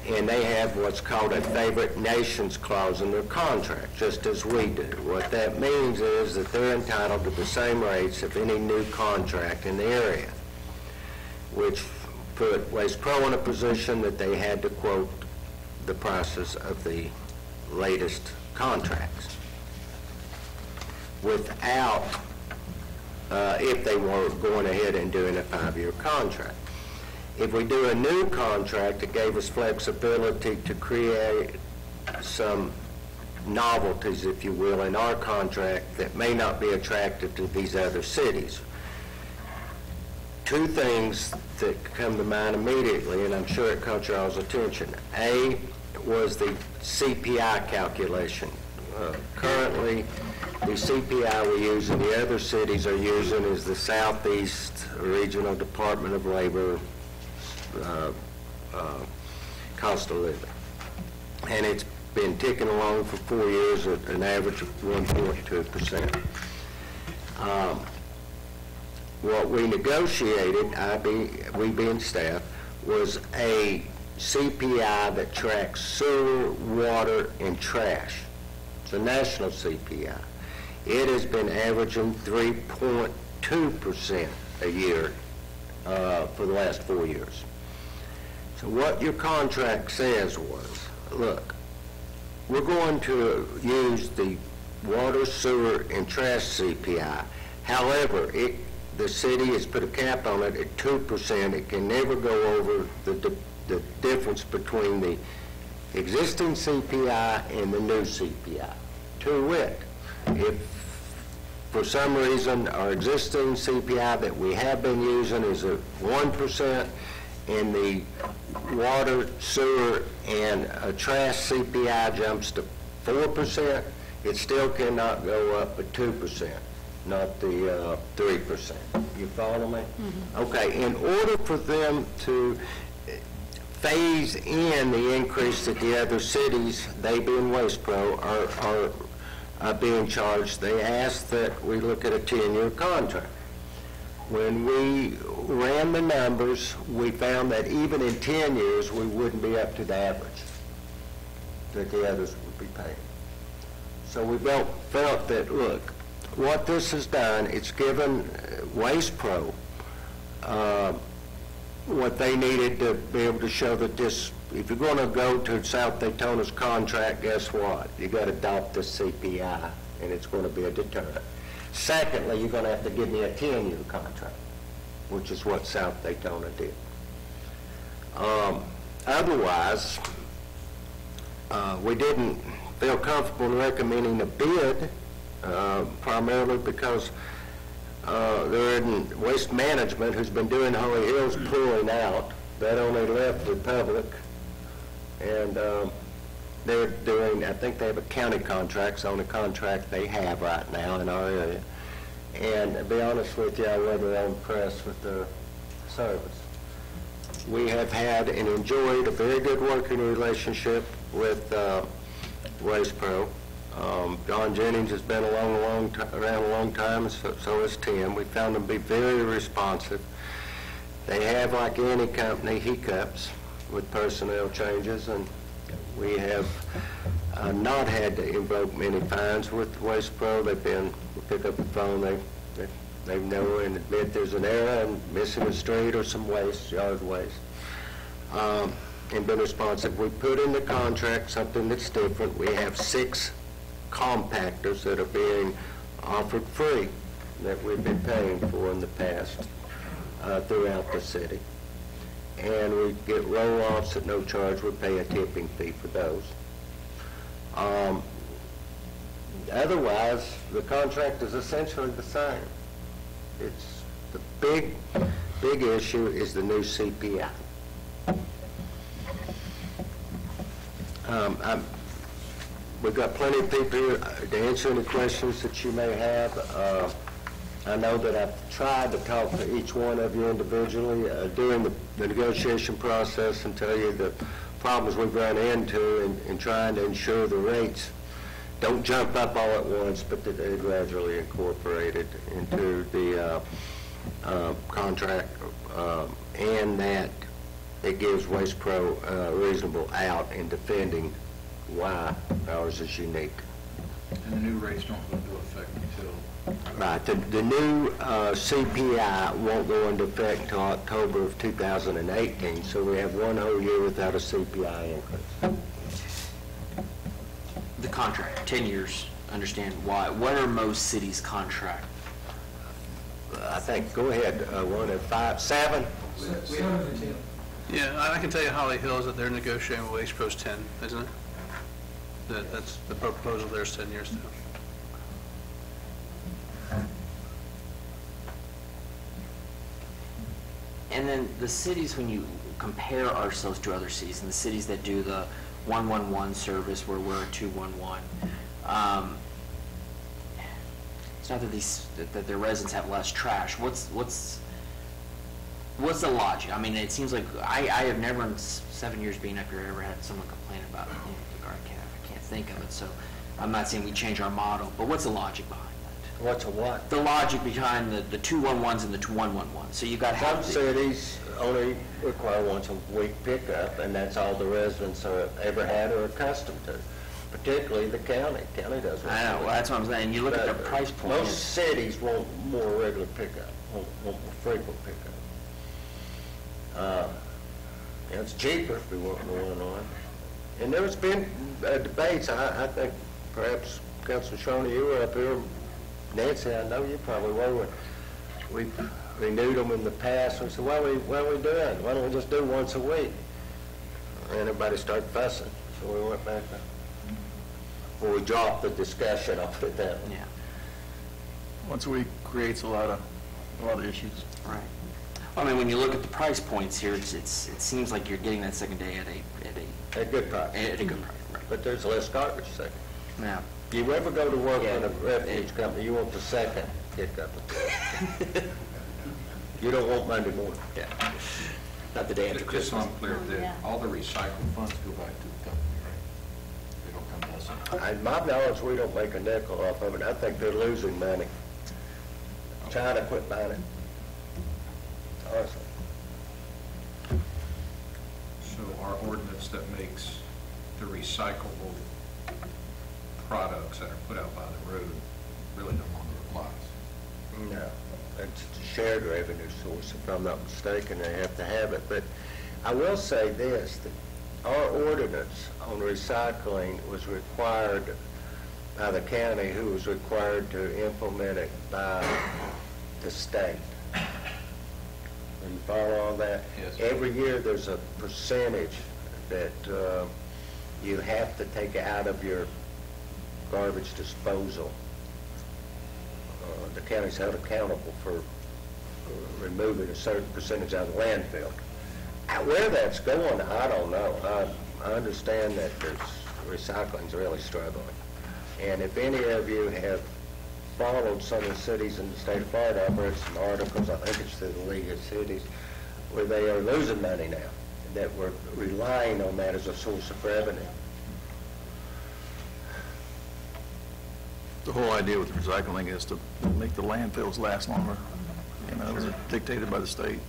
And they have what's called a favorite nations clause in their contract, just as we do. What that means is that they're entitled to the same rates of any new contract in the area, which put Waste Pro in a position that they had to quote the prices of the latest contracts without, if they were going ahead and doing a 5-year contract. If we do a new contract, it gave us flexibility to create some novelties, if you will, in our contract that may not be attractive to these other cities. Two things that come to mind immediately, and I'm sure it caught y'all's attention. A was the CPI calculation. Currently, the CPI we use and the other cities are using is the Southeast Regional Department of Labor cost of living. And it's been ticking along for 4 years at an average of 1.2%. What we negotiated, we being staff, was a CPI that tracks sewer, water, and trash. It's a national CPI. It has been averaging 3.2% a year for the last 4 years. So what your contract says was, look, we're going to use the water, sewer, and trash CPI. However, the city has put a cap on it at 2%. It can never go over the difference between the existing CPI and the new CPI. To wit, if for some reason our existing CPI that we have been using is at 1%, and the water, sewer, and trash CPI jumps to 4%, it still cannot go up at 2%, not the 3%. You follow me? Mm-hmm. Okay, in order for them to phase in the increase that the other cities, they being Waste Pro, are being charged, they asked that we look at a 10-year contract. When we ran the numbers, we found that even in 10 years, we wouldn't be up to the average that the others would be paying. So we felt that, look, what this has done, it's given Waste Pro what they needed to be able to show that this, if you're going to go to South Daytona's contract, guess what? You got to adopt the CPI, and it's going to be a deterrent. Secondly, you're going to have to give me a 10-year contract, which is what South Daytona did. Otherwise, we didn't feel comfortable in recommending a bid, primarily because they're in Waste Management, who's been doing Holly Hills, pulling out. That only left Republic, and they're doing, I think they have a county contracts on the contract they have right now in our area. And to be honest with you, I wasn't impressed with their service. We have had and enjoyed a very good working relationship with Waste Pro. John Jennings has been around a long time, and so has Tim. We found them to be very responsive. They have, like any company, hiccups with personnel changes, and we have not had to invoke many fines with Waste Pro. They've been, we pick up the phone, they know and admit there's an error and missing a street or some waste, yard waste, and been responsive. We put in the contract something that's different. We have 6 compactors that are being offered free that we've been paying for in the past throughout the city. And we get roll-offs at no charge. We pay a tipping fee for those. Otherwise, the contract is essentially the same. It's the big issue is the new CPI. We've got plenty of people here to answer any questions that you may have. I know that I've tried to talk to each one of you individually during the negotiation process and tell you the problems we've run into in trying to ensure the rates don't jump up all at once, but that they're gradually incorporated into the contract, and that it gives Waste Pro a reasonable out in defending why ours is unique. And the new rates don't go into effect until... Right. The new CPI won't go into effect until October of 2018, so we have 1 whole year without a CPI increase. The contract, 10 years, understand why. What are most cities' contract? I think, go ahead, 1 and 5, 7? Yeah, I can tell you Holly Hills that they're negotiating with Waste Pro's 10, isn't it? That's the proposal there is 10 years too. And then the cities, when you compare ourselves to other cities, and the cities that do the 111 service where we're a 211, it's not that their residents have less trash. What's the logic? I mean, it seems like I have never in 7 years being up here ever had someone complain about it. I can't think of it. So I'm not saying we change our model, but what's the logic behind that? What's a what? The logic behind the 211s and the 111. So you got Some cities only require once a week pickup, and that's all the residents are ever had or accustomed to. Particularly the county. County doesn't. I know. Well, that's what I'm saying. And you look at the price point. Most cities want more regular pickup, want more frequent pickup. It's cheaper if we want more than one. And there's been debates. I think perhaps Councilman Shawnee, you were up here. Nancy, I know you probably were. We renewed them in the past. We said, what are we doing? Why don't we just do once a week? And everybody started fussing, so we went back up. Well, we dropped the discussion off of that. Yeah. Once a week creates a lot of issues. Right. I mean, when you look at the price points here, it seems like you're getting that second day at a good price. At a good price, right? But there's less garbage second. Yeah. You ever go to work in a refuge company, you want the second pickup. You don't want Monday morning. Yeah. Not the day after Just so Christmas. I'm clear, all the recycled funds go back to the company, right? They don't come to us. In my knowledge, we don't make a nickel off of it. I think they're losing money. Trying to quit buying it. Honestly. So our ordinance that makes the recyclable products that are put out by the road really no longer applies. No, it's a shared revenue source. If I'm not mistaken, they have to have it. But I will say this, that our ordinance on recycling was required by the county, who was required to implement it by the state. You follow all that? Yes. Every year there's a percentage that you have to take out of your garbage disposal. The county's held accountable for removing a certain percentage out of the landfill. Where that's going, I don't know. I understand that recycling's really struggling. And if any of you have followed some of the cities in the state of Florida, I've read some articles, I think it's through the League of Cities, where they are losing money now, that we're relying on that as a source of revenue. The whole idea with recycling is to make the landfills last longer. You know, it's dictated by the state.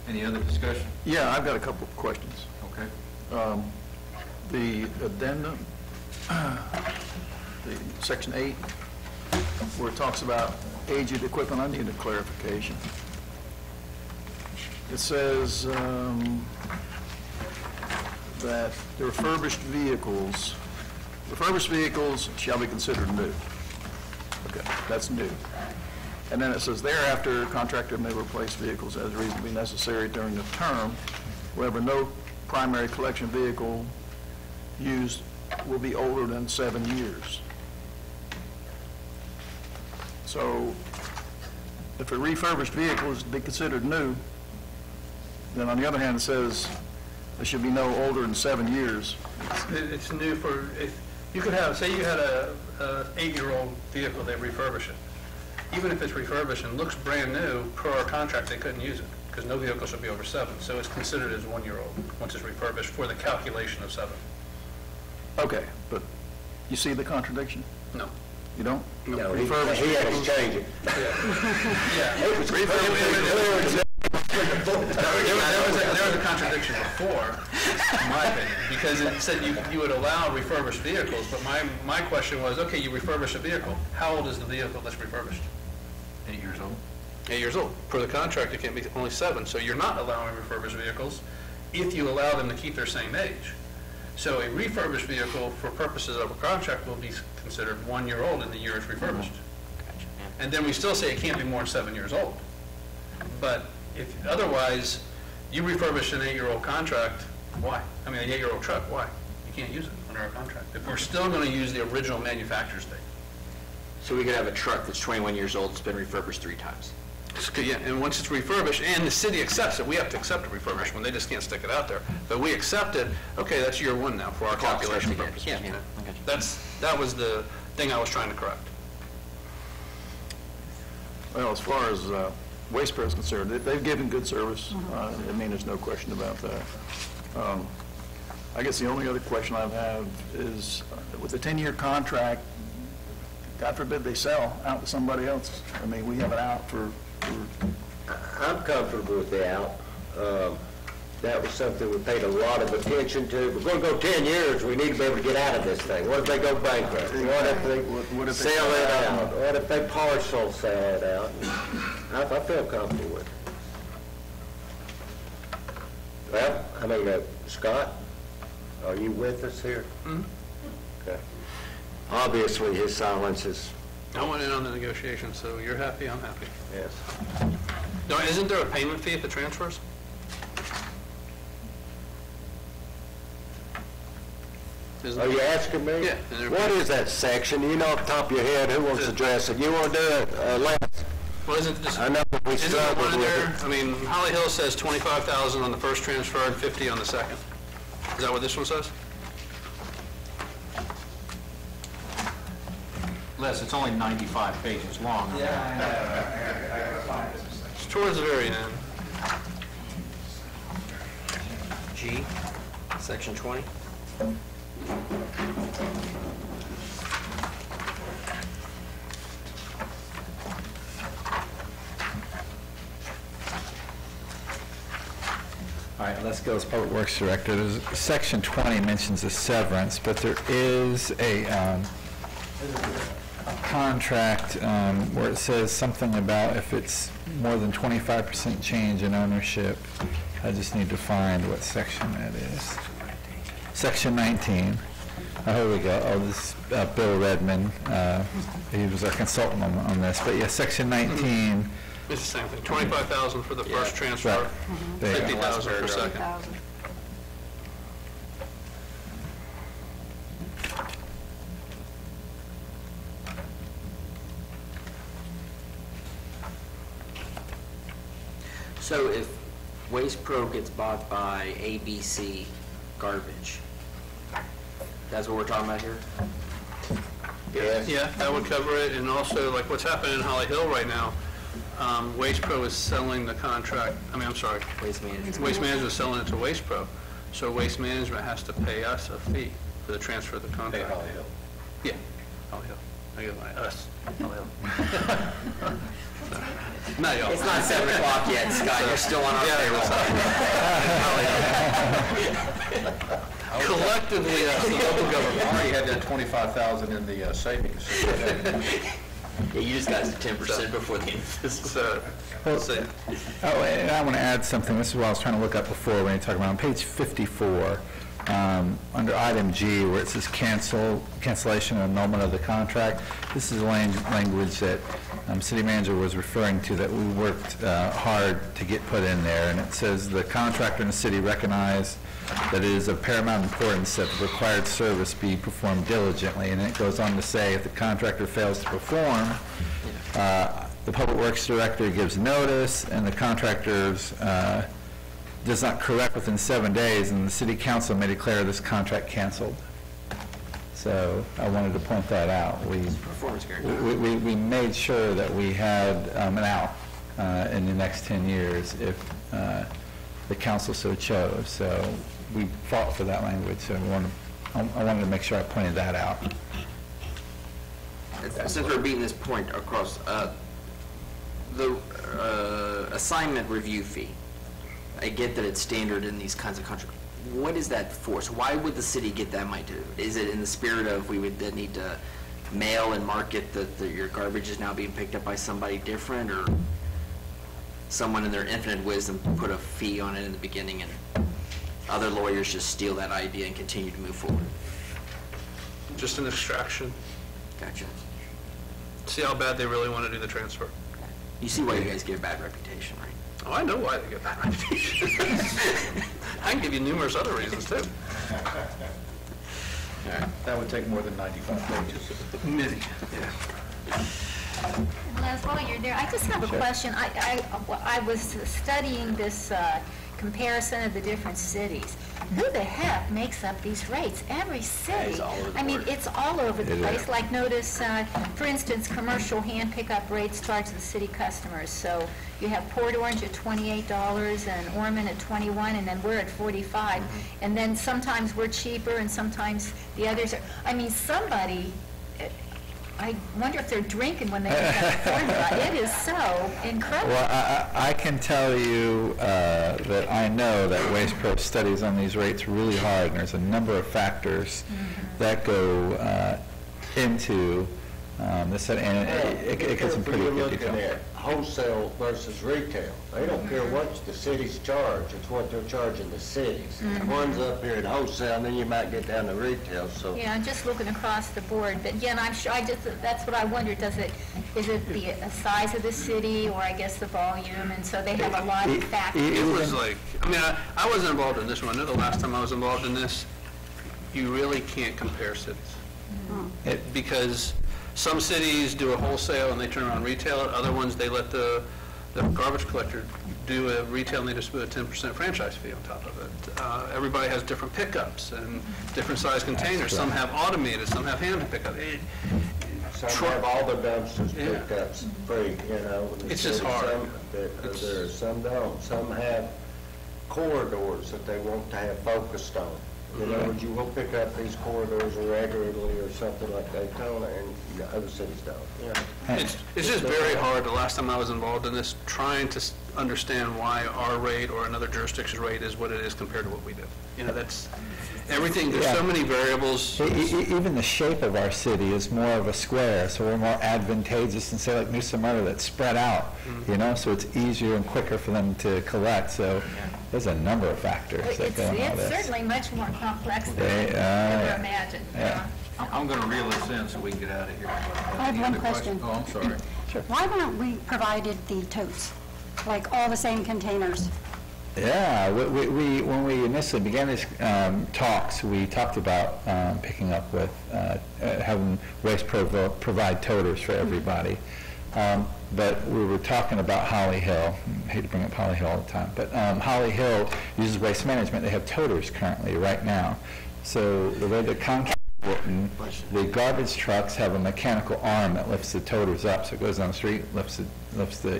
Any other discussion? Yeah, I've got a couple of questions. Okay. The addendum, the section 8, where it talks about aged equipment, I need a clarification. It says that the refurbished vehicles shall be considered new. Okay, that's new. And then it says thereafter, contractor may replace vehicles as reasonably necessary during the term, wherever no primary collection vehicle used will be older than 7 years. So if a refurbished vehicle is to be considered new, then on the other hand, it says there should be no older than 7 years. It's new for, if you could have, say you had a 8-year-old vehicle, they refurbish it. Even if it's refurbished and looks brand new, per our contract, they couldn't use it, because no vehicle should be over 7. So it's considered as 1-year-old, once it's refurbished, for the calculation of 7. Okay, but you see the contradiction? No. You don't? No, he had to change it. Yeah. There was a contradiction before, in my opinion, because it said you would allow refurbished vehicles, but my question was, okay, you refurbish a vehicle, how old is the vehicle that's refurbished? 8 years old. 8 years old. Per the contract, it can't be only 7, so you're not allowing refurbished vehicles if you allow them to keep their same age. So a refurbished vehicle, for purposes of a contract, will be considered 1 year old in the year it's refurbished. And then we still say it can't be more than 7 years old. But if otherwise, you refurbish an 8-year-old contract, why? I mean, an 8-year-old truck, why? can't use it under our contract. If we're still going to use the original manufacturer's date. So we could have a truck that's 21 years old, that's been refurbished 3 times. Yeah, and once it's refurbished, and the city accepts it, we have to accept a refurbishment. They just can't stick it out there. But we accept it, okay, that's year 1 now for our calculation again. purposes. Yeah, I got you. That was the thing I was trying to correct. Well, as far as Waste Pro is concerned, they've given good service. I mean, there's no question about that. I guess the only other question I have is, with a 10-year contract, God forbid they sell out to somebody else. I mean, we have it out for I'm comfortable with the out. That was something we paid a lot of attention to. If we're going to go 10 years, we need to be able to get out of this thing. What if they go bankrupt? What if they sell it out? What if they partial sell it out? I feel comfortable with it. Well, I mean, Scott, are you with us here? Mm-hmm. Okay. Obviously, his silence is, I went in on the negotiation, so you're happy, I'm happy. yes. No, isn't there a payment fee if it transfers? Are you asking me? Yeah. What is that section? You know off the top of your head, who wants to address it? You want to do it, Lance? Well, isn't this, I know we isn't there struggled one in with there? it. I mean, Holly Hill says 25,000 on the first transfer and 50 on the second. Is that what this one says? Les, it's only 95 pages long. It's towards the very end. G, section 20. All right, let's go as Public Works Director. Section 20 mentions a severance, but there is a contract where it says something about if it's more than 25% change in ownership. I just need to find what section that is. Section 19. Oh, here we go. Oh, this Bill Redmond. He was a consultant on this. But yeah, Section 19. It's the same thing, 25,000 for the first transfer, Right. There you go. 50,000 for second. So if Waste Pro gets bought by ABC Garbage, that's what we're talking about here? Yes. Yeah, that would cover it, and also, like what's happening in Holly Hill right now, Waste Pro is selling the contract, Waste Management. Waste Management is selling it to Waste Pro, so Waste Management has to pay us a fee for the transfer of the contract. Pay Holly Hill. Yeah, Holly Hill. I get my, us, Holly Hill. Not y'all. It's not 7 o'clock yet, Scott, you're still on our payroll. Collectively, the local government. I already had that 25,000 in the savings. Yeah, you just got 10% before the end of fiscal. So, let's see. Oh, and I want to add something. This is what I was trying to look up before when you talk about on page 54, under item G, where it says cancellation and annulment of the contract. This is language that city manager was referring to that we worked hard to get put in there. And it says the contractor and the city recognize that it is of paramount importance that the required service be performed diligently. And it goes on to say if the contractor fails to perform, the Public Works Director gives notice, and the contractors does not correct within 7 days, and the City Council may declare this contract canceled. So I wanted to point that out. Performance guarantee. We made sure that we had an out in the next 10 years if the council so chose. So we fought for that language, so I wanted to make sure I pointed that out. Since we're beating this point across, the assignment review fee, I get that it's standard in these kinds of contracts. What is that for? So why would the city get that money to? Is it in the spirit of we would then need to mail and market that your garbage is now being picked up by somebody different, or someone in their infinite wisdom put a fee on it in the beginning and other lawyers just steal that idea and continue to move forward? Just an extraction. Gotcha. See how bad they really want to do the transfer. You see why you guys get a bad reputation, right? Oh, I know why they get that reputation. I can give you numerous other reasons, too. That would take more than 95 pages. Many, Les, while you're there, I just have a question. I was studying this comparison of the different cities. Who the heck makes up these rates? Every city. It's all over the I mean, board. it's all over the It place. is. Like notice, for instance, commercial hand pickup rates charged to the city customers. So you have Port Orange at $28 and Ormond at $21, and then we're at $45. And then sometimes we're cheaper and sometimes the others are, I mean, somebody, I wonder if they're drinking when they make that formula. It is so incredible. Well, I can tell you that I know that Waste Pro studies on these rates really hard, and there's a number of factors that go into this, and it gets some pretty You're good looking detail. at wholesale versus retail. They don't care what the cities charge, it's what they're charging the cities. One's up here at wholesale, and then you might get down to retail, so. Yeah, I'm just looking across the board, but again, I'm sure, that's what I wondered, is it the size of the city, or I guess the volume, and so they have a lot of factors. it was like, I mean, I wasn't involved in this one. I know the last time I was involved in this, you really can't compare cities. Because some cities do a wholesale and they turn around retail, other ones, they let the garbage collector do a retail and they just put a 10% franchise fee on top of it. Everybody has different pickups and different size containers. Some have automated, some have hand pickup. Some have all the dumpsters Yeah. picked up free, you know. It's just hard. Some don't. Some have corridors that they want to have focused on. In other words, you will pick up these corridors regularly or something like Daytona, and the other cities don't. Yeah. It's just very hard, the last time I was involved in this, trying to understand why our rate or another jurisdiction's rate is what it is compared to what we do. You know, that's, everything, there's so many variables. Even the shape of our city is more of a square, so we're more advantageous than, say, like New Smyrna that's spread out, you know, so it's easier and quicker for them to collect. So there's a number of factors that go in all It's this. certainly much more complex than I ever imagined. I'm going to reel this in so we can get out of here. I have one question. Oh, I'm sorry. Why weren't we provided the totes, like all the same containers? Yeah, we when we initially began these talks, we talked about picking up with having Waste Pro provide toters for everybody. But we were talking about Holly Hill. I hate to bring up Holly Hill all the time, but Holly Hill uses Waste Management. They have toters currently right now. So the way the contract is written, the garbage trucks have a mechanical arm that lifts the toters up. So it goes down the street, lifts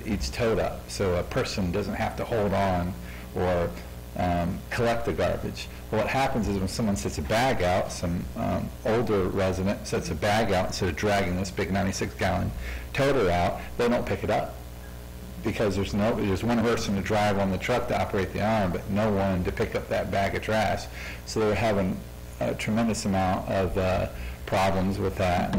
each tote up. So a person doesn't have to hold on or collect the garbage. Well, what happens is when someone sets a bag out, some older resident sets a bag out instead of dragging this big 96-gallon toter out, they don't pick it up because there's one person to drive on the truck to operate the arm, but no one to pick up that bag of trash. So they're having a tremendous amount of problems with that.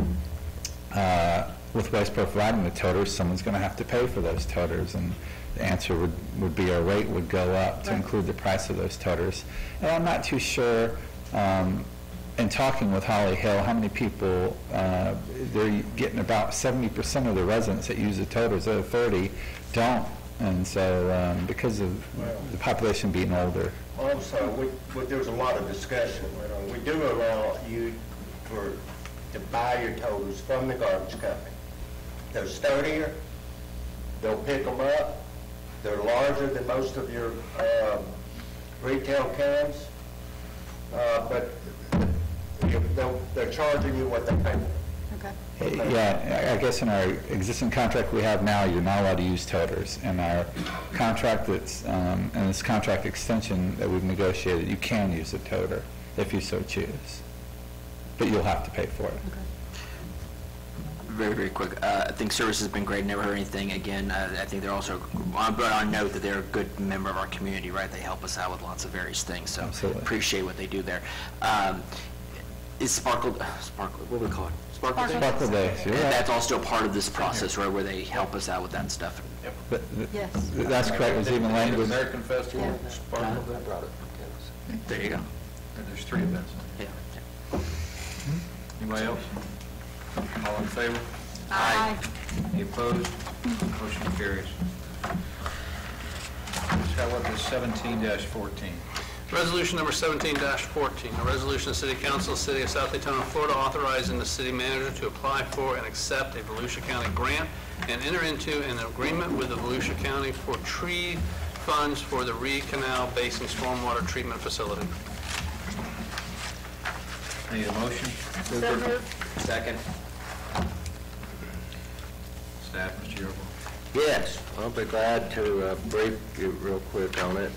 With Waste Pro providing the toters, someone's going to have to pay for those toters, and the answer would be our rate would go up to include the price of those toters. And I'm not too sure, in talking with Holly Hill, how many people, they're getting about 70% of the residents that use the toters, the other 30 don't. And so because of the population being older. Also, there was a lot of discussion that went on. We do allow you to buy your toters from the garbage company. They're sturdier, they'll pick them up, they're larger than most of your retail cans, but they're charging you what they pay for. Okay. Yeah, I guess in our existing contract we have now, you're not allowed to use toters. In our contract and this contract extension that we've negotiated, you can use a toter if you so choose, but you'll have to pay for it. Very, very quick. I think service has been great. Never heard anything. Again, I think they're also, but on note that they're a good member of our community, right? They help us out with lots of various things. So Absolutely. appreciate what they do there. Is Sparkle, what do we call it? Sparkle Day? Sparkle Days, yeah. That's all still part of this process, right, where they help us out with that stuff. But Yes. that's correct. There's even language. American Festival, Yeah. Sparkle, I brought it. There you go. There's 3 events. Yeah. Anybody else? All in favor? Aye. Any opposed? Motion carries. Let's have what is 17-14. Resolution number 17-14, a resolution of the City Council of the City of South Daytona, Florida, authorizing the city manager to apply for and accept a Volusia County grant and enter into an agreement with the Volusia County for tree funds for the Reed Canal Basin Stormwater Treatment Facility. Need a motion? So moved. Second. Staff, Mr. Yearable. Yes, I'll be glad to brief you real quick on it.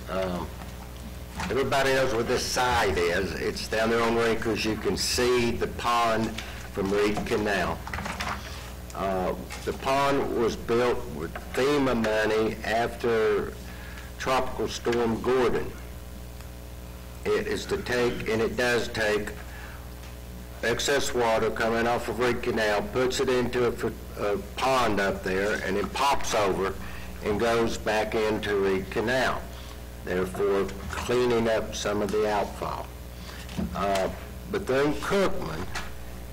Everybody knows where this site is. It's down there on Rinkers. You can see the pond from Reed Canal. The pond was built with FEMA money after Tropical Storm Gordon. It is to take, and it does take, excess water coming off of Reed Canal, puts it into a pond up there, and it pops over and goes back into Reed Canal, therefore cleaning up some of the outfall. Bethune-Cookman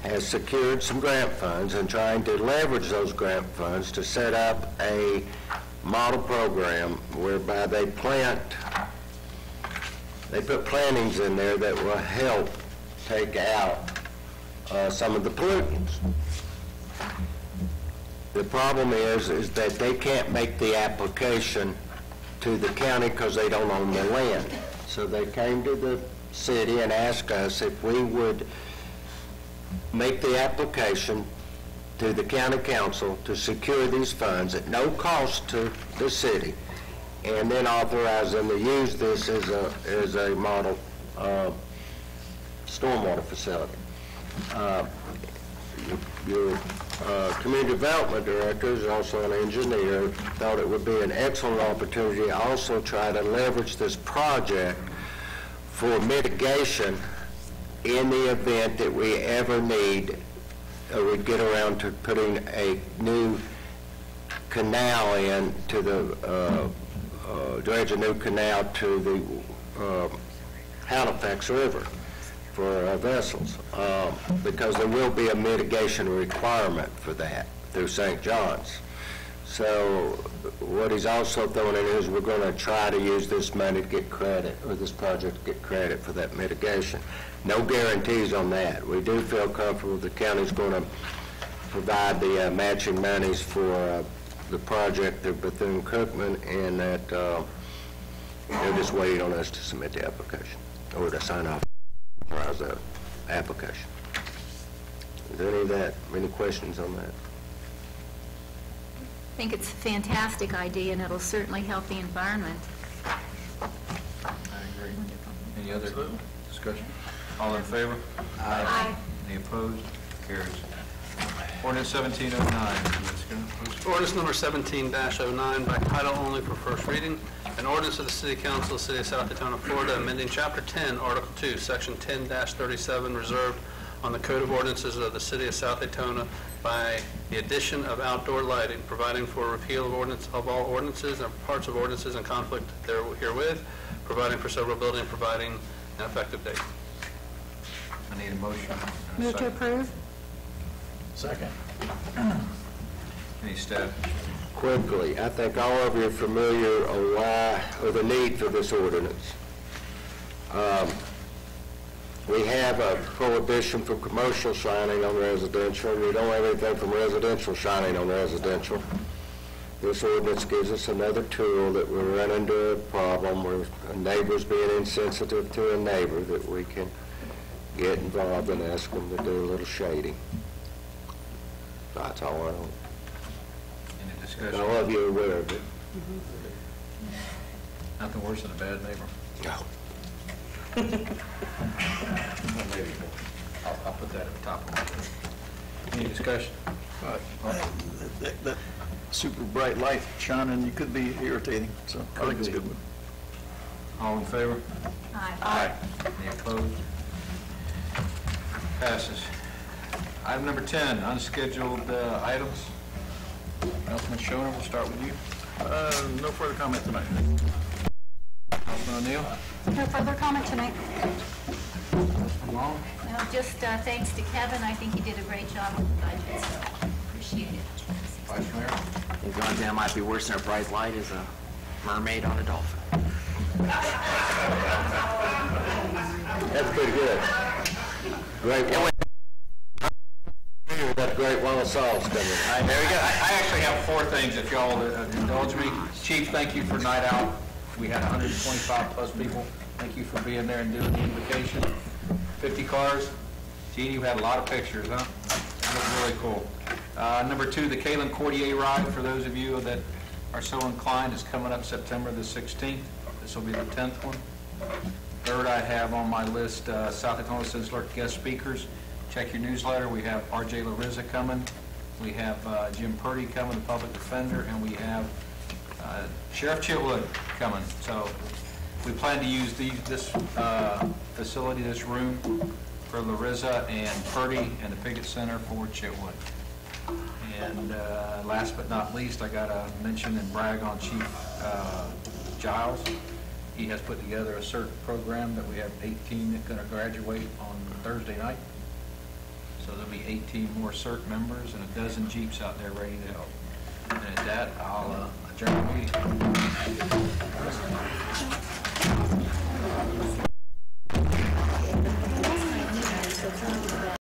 has secured some grant funds and trying to leverage those grant funds to set up a model program whereby they put plantings in there that will help take out some of the pollutants. The problem is that they can't make the application to the county because they don't own the land. So they came to the city and asked us if we would make the application to the county council to secure these funds at no cost to the city, and then authorize them to use this as a model stormwater facility. Your community development director is also an engineer, thought it would be an excellent opportunity to also try to leverage this project for mitigation in the event that we ever need, or we get around to putting a new canal in to the, dredge a new canal to the Halifax River for vessels, because there will be a mitigation requirement for that through St. John's. So what he's also throwing in is we're going to try to use this money to get credit, or this project to get credit for that mitigation. No guarantees on that. We do feel comfortable the county's going to provide the matching monies for the project through Bethune-Cookman, and that they're just waiting on us to submit the application or to sign off on the application. Is there any questions on that? I think it's a fantastic idea, and it'll certainly help the environment. I agree. Any other discussion? All in favor? Aye. Any opposed? Carries. Ordinance 1709. Ordinance number 17-09 by title only for first reading. An ordinance of the City Council of the City of South Daytona, Florida, amending Chapter 10, Article 2, Section 10-37, reserved on the Code of Ordinances of the City of South Daytona by the addition of outdoor lighting, providing for repeal of all ordinances and parts of ordinances in conflict herewith, providing for severability, and providing an effective date. I need a motion. Move to approve. Second. Any staff? Quickly, I think all of you are familiar on why, or the need for this ordinance. We have a prohibition for commercial signing on residential. We don't have anything from residential signing on residential. This ordinance gives us another tool that we run into a problem where a neighbor's being insensitive to a neighbor, that we can get involved and ask them to do a little shading. That's all I know. Any discussion? All of you are aware of it. Nothing worse than a bad neighbor. No. Maybe. I'll put that at the top of my list. Any discussion? That super bright light shining, you could be irritating, so I think it's a good one. All in favor? Aye. Any opposed? Passes. Item number 10, unscheduled items. Councilman Schoner, we'll start with you. No further comment tonight. Councilman O'Neill? No further comment tonight. Councilman Long? Well, just thanks to Kevin, I think he did a great job with the budget, so appreciate it. Vice Mayor? The only thing that might be worse than a bright light is a mermaid on a dolphin. That's pretty good. Great. That great wall of sauce coming. All right, there we go. I actually have 4 things, if y'all indulge me. Chief, thank you for night out. We had 125 plus people. Thank you for being there and doing the invocation. 50 cars. Gene, you had a lot of pictures, huh? That was really cool. Number 2, the Kalen Cordier ride, for those of you that are so inclined, is coming up September the 16th. This will be the 10th one. 3rd, I have on my list South Daytona Sizzler guest speakers. Check your newsletter. We have R.J. Larissa coming. We have Jim Purdy coming, the public defender, and we have Sheriff Chitwood coming. So we plan to use this facility, this room, for Larissa and Purdy, and the Pickett Center for Chitwood. And last but not least, I got to mention and brag on Chief Giles. He has put together a CERT program that we have 18 that are going to graduate on Thursday night. So there'll be 18 more CERT members and a dozen Jeeps out there ready to help. And at that, I'll adjourn the meeting.